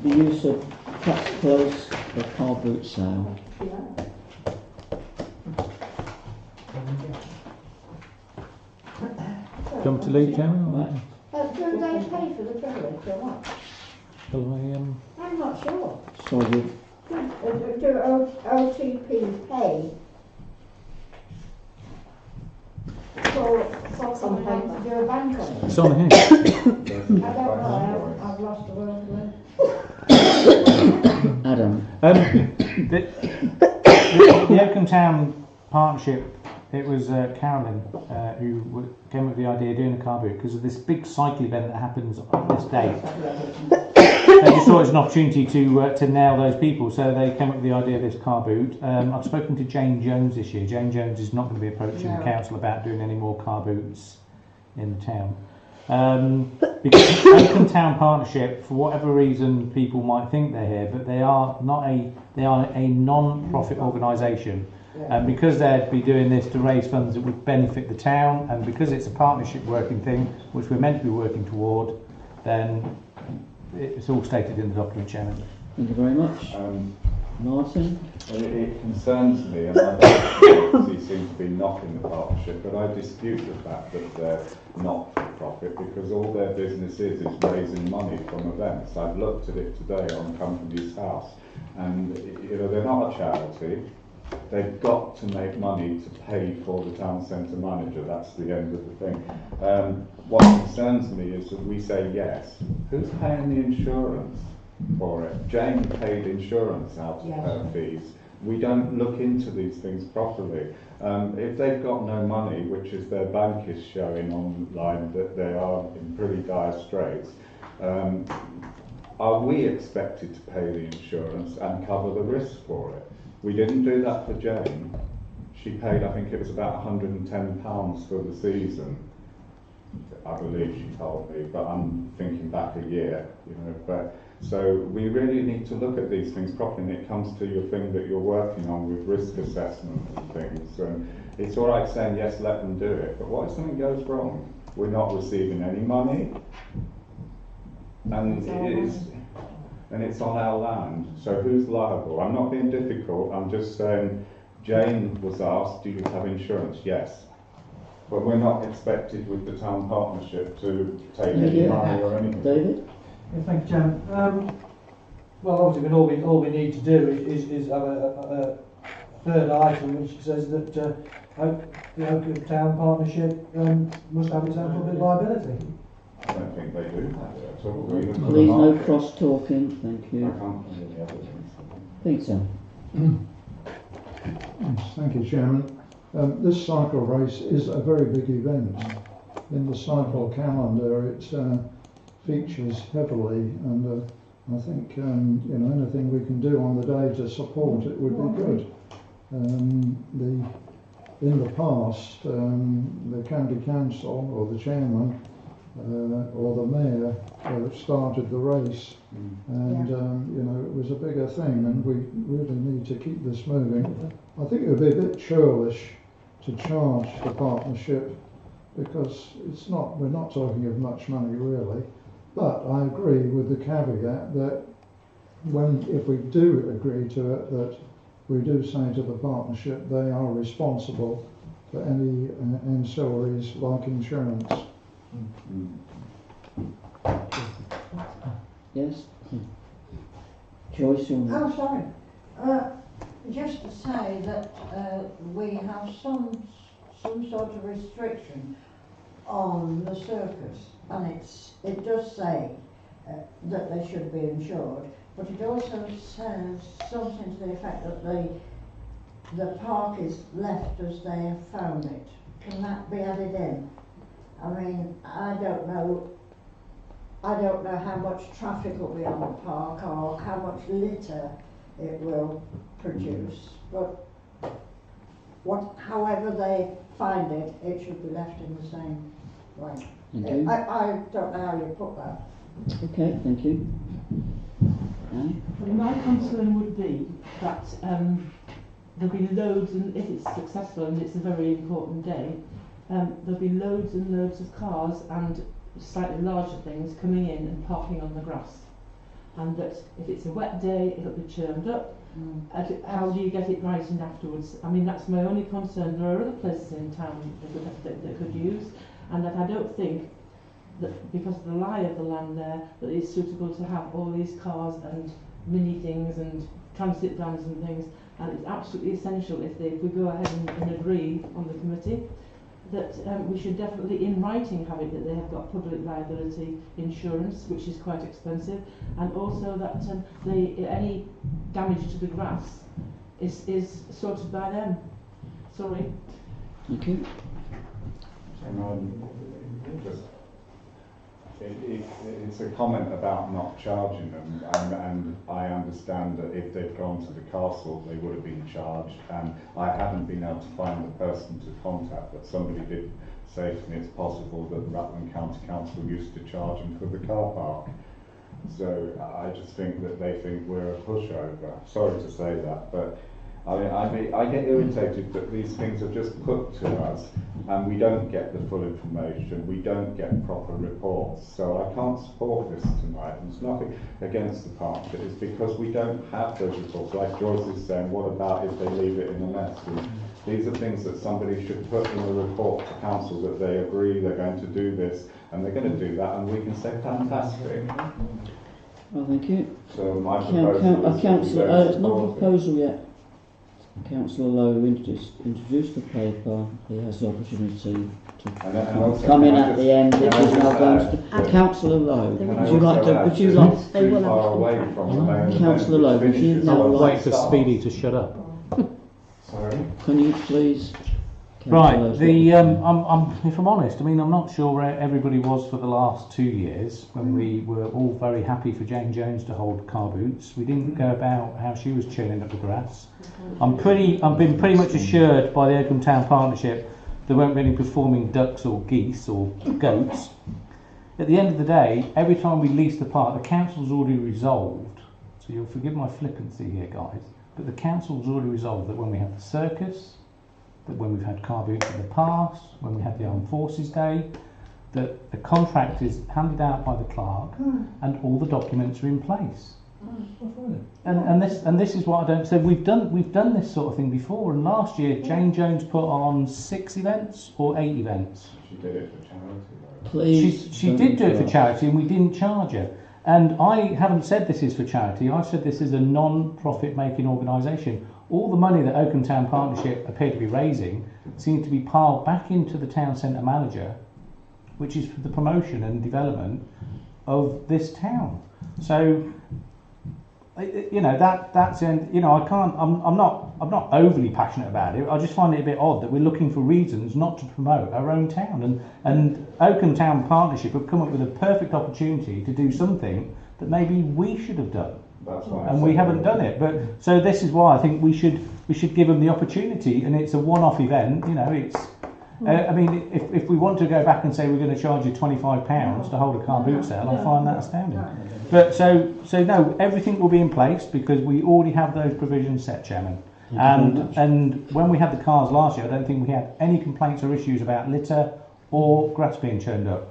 B: the use of Cat's Close for car boot sale.
D: Come to leave, Chairman?
B: Right.
G: Do they pay for the privilege or what?
D: Shall I,
G: I'm not sure.
B: Sorry,
G: Do OTP pay for something to do a bank on it?
D: It's on here.
G: I don't know, I've lost the will to
B: Adam.
D: The Oakham Town Partnership, it was Carolyn who came up with the idea of doing a car boot because of this big cycle event that happens on this day. They just saw it as an opportunity to nail those people, so they came up with the idea of this car boot. I've spoken to Jane Jones this year. Jane Jones is not going to be approaching the council about doing any more car boots in the town. Because Oakham Town Partnership, for whatever reason people might think they're here, but they are a non-profit organisation. And because they'd be doing this to raise funds that would benefit the town, and because it's a partnership working thing, which we're meant to be working toward, then it's all stated in the document, Chairman.
B: Thank you very much. Martin?
A: It concerns me, and I don't he seems to be knocking the partnership, but I dispute the fact that they're not for profit because all their business is raising money from events. I've looked at it today on Company's House, and they're not a charity. They've got to make money to pay for the town centre manager. That's the end of the thing. What concerns me is that we say yes. Who's paying the insurance for it? Jane paid insurance out of her fees. We don't look into these things properly. If they've got no money, which is their bank is showing online that they are in pretty dire straits, are we expected to pay the insurance and cover the risk for it? We didn't do that for Jane. She paid, I think it was about £110 for the season, I believe she told me, but I'm thinking back a year, but so we really need to look at these things properly, and it comes to your thing that you're working on with risk assessment and things. And it's all right saying, yes, let them do it, but what if something goes wrong? We're not receiving any money, and it's on our land, so who's liable? I'm not being difficult, I'm just saying, Jane was asked, do you have insurance? Yes. But we're not expected with the town partnership to take any money or anything.
B: David?
C: Yeah, thank you, Chairman. Well, obviously, all we need to do is have a third item which says that the Oakham Town Partnership must have its own public liability.
A: I don't think they do have it at all.
B: Please, no cross-talking, thank you.
A: I can't find any evidence.
B: Peter?
K: Thank you, Chairman. This cycle race is a very big event. In the cycle calendar, it features heavily, and I think anything we can do on the day to support it would be good. The in the past, the county council or the chairman or the mayor started the race, and you know, it was a bigger thing, and we really need to keep this moving. I think it would be a bit churlish to charge the partnership, because it's not, we're not talking of much money really. But I agree with the caveat that if we do agree to it, that we do say to the partnership they are responsible for any ancillaries like insurance.
B: Yes? Joyce, you
H: Oh, sorry. Just to say that we have some sort of restriction on the circus, and it does say that they should be insured, but it also says something to the effect that the park is left as they have found it. Can that be added in? I mean, I don't know how much traffic will be on the park or how much litter it will produce, but however they find it, it should be left in the same way.
B: Thank you.
H: I don't know how you put that.
B: Okay, thank you. Anne?
F: Well, my concern would be that there'll be loads, and if it's successful and it's a very important day, there'll be loads and loads of cars and slightly larger things coming in and parking on the grass. And that if it's a wet day, it'll be churned up. How do you get it right in afterwards? I mean, that's my only concern. There are other places in town that could use, and that I don't think that because of the lie of the land there, that it's suitable to have all these cars and mini things and transit vans and things. And it's absolutely essential if we go ahead and agree on the committee that we should definitely in writing have it that they have got public liability insurance, which is quite expensive, and also that any damage to the grass is sorted by them. Sorry.
B: Thank you.
A: It's a comment about not charging them, and I understand that if they'd gone to the castle they would have been charged, and I haven't been able to find the person to contact, but somebody did say to me it's possible that Rutland County Council used to charge them for the car park. So I just think that they think we're a pushover. Sorry to say that, but I get irritated that these things are just put to us and we don't get the full information, we don't get proper reports. So I can't support this tonight. There's nothing against the partnership, it's because we don't have those reports. Like Joyce is saying, what about if they leave it in a mess? And these are things that somebody should put in a report to council, that they agree they're going to do this and they're going to do that, and we can say fantastic.
B: Well, thank you.
A: So my proposal is
B: Councillor, it's not a proposal yet. Councillor Lowe introduced the paper. He has the opportunity to come in at the end. It is now going to Councillor Lowe. Would you like to? Would you like?
A: They will far away from the
B: Councillor Lowe, would you now
D: wait for Speedy to shut up?
A: Sorry.
B: Can you please?
D: Right. If I'm honest, I mean, I'm not sure where everybody was for the last 2 years when we were all very happy for Jane Jones to hold car boots. We didn't go about how she was churning up the grass. I've been pretty much assured by the Oakham Town Partnership there won't be any performing ducks or geese or goats. At the end of the day, every time we lease the park, the council's already resolved. So you'll forgive my flippancy here, guys, but the council's already resolved that when we have the circus, that when we've had car boots in the past, when we had the Armed Forces Day, that the contract is handed out by the clerk and all the documents are in place. And this is what I don't. So we've done this sort of thing before. And last year Jane Jones put on 6 events or 8 events.
A: She did it for charity, though.
B: Please.
D: She did do it for charity, and we didn't charge her. And I haven't said this is for charity. I've said this is a non-profit making organisation. All the money that Oakham Town Partnership appear to be raising seems to be piled back into the town centre manager, which is for the promotion and development of this town. So, you know, that's you know, I'm not overly passionate about it. I just find it a bit odd that we're looking for reasons not to promote our own town, and Oakham Town Partnership have come up with a perfect opportunity to do something that maybe we should have done.
A: That's why.
D: and we haven't done it. But so this is why I think we should give them the opportunity, and it's a one-off event. You know, it's. I mean, if we want to go back and say we're going to charge you £25 to hold a car boot sale, I find that astounding. But so no, everything will be in place because we already have those provisions set, Chairman. And when we had the cars last year, I don't think we had any complaints or issues about litter or grass being churned up.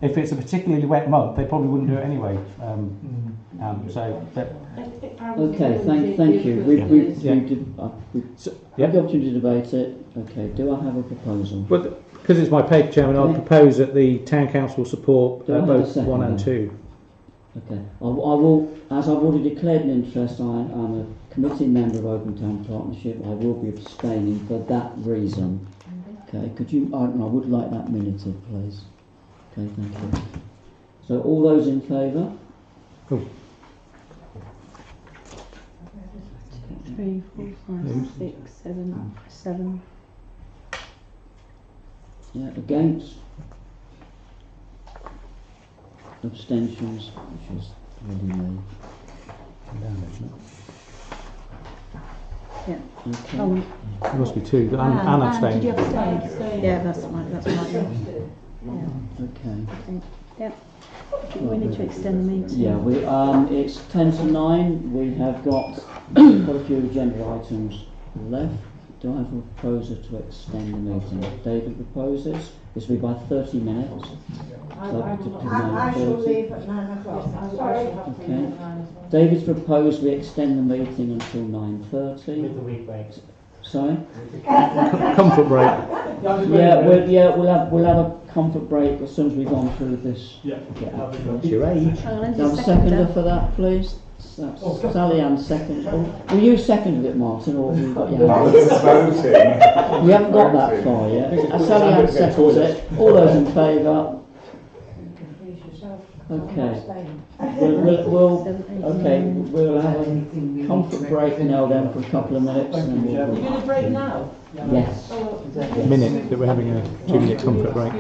D: If it's a particularly wet month, they probably wouldn't do it anyway.
B: Okay, thank you. We've had the opportunity to debate it. Okay, do I have a proposal?
D: But because it's my paper, Chairman, I'll propose that the Town Council support both 1 and 2.
B: Okay, I will, as I've already declared an interest, I'm a committee member of Open Town Partnership. I will be abstaining for that reason. Okay, could you, I would like that minuted, please. Okay, thank you. So all those in favour?
D: Cool.
E: 3, 4, 5, 6, 7.
B: Yeah, against? Abstentions, which is already made.
E: Yeah.
B: Okay.
E: Oh,
D: There must be 2. And abstain.
E: did you abstain? Yeah, that's right. Yeah.
B: Okay.
E: Yeah. We need to extend the meeting.
B: Yeah, it's 10 to 9. We have got quite a few agenda items left. Do I have a proposer to extend the meeting? David proposes. This will be by 30 minutes.
H: I shall leave at 9 o'clock. Sorry.
B: Okay. David's proposed we extend the meeting until 9:30.
J: With the week break.
B: Sorry?
D: Comfort break.
B: We'll have a comfort break as soon as we've gone through this.
J: Yeah.
D: That's your age.
B: Have a seconder for that, please. That's Sally Ann second. Will you second it, Martin, or have you got your hand? We haven't got that far yet. Sally Ann seconds it. All those in favour? Okay. We'll have a comfort break now then for a couple of minutes. And
F: You're going to break now?
B: Yes.
D: A minute that we're having a 2-minute comfort break.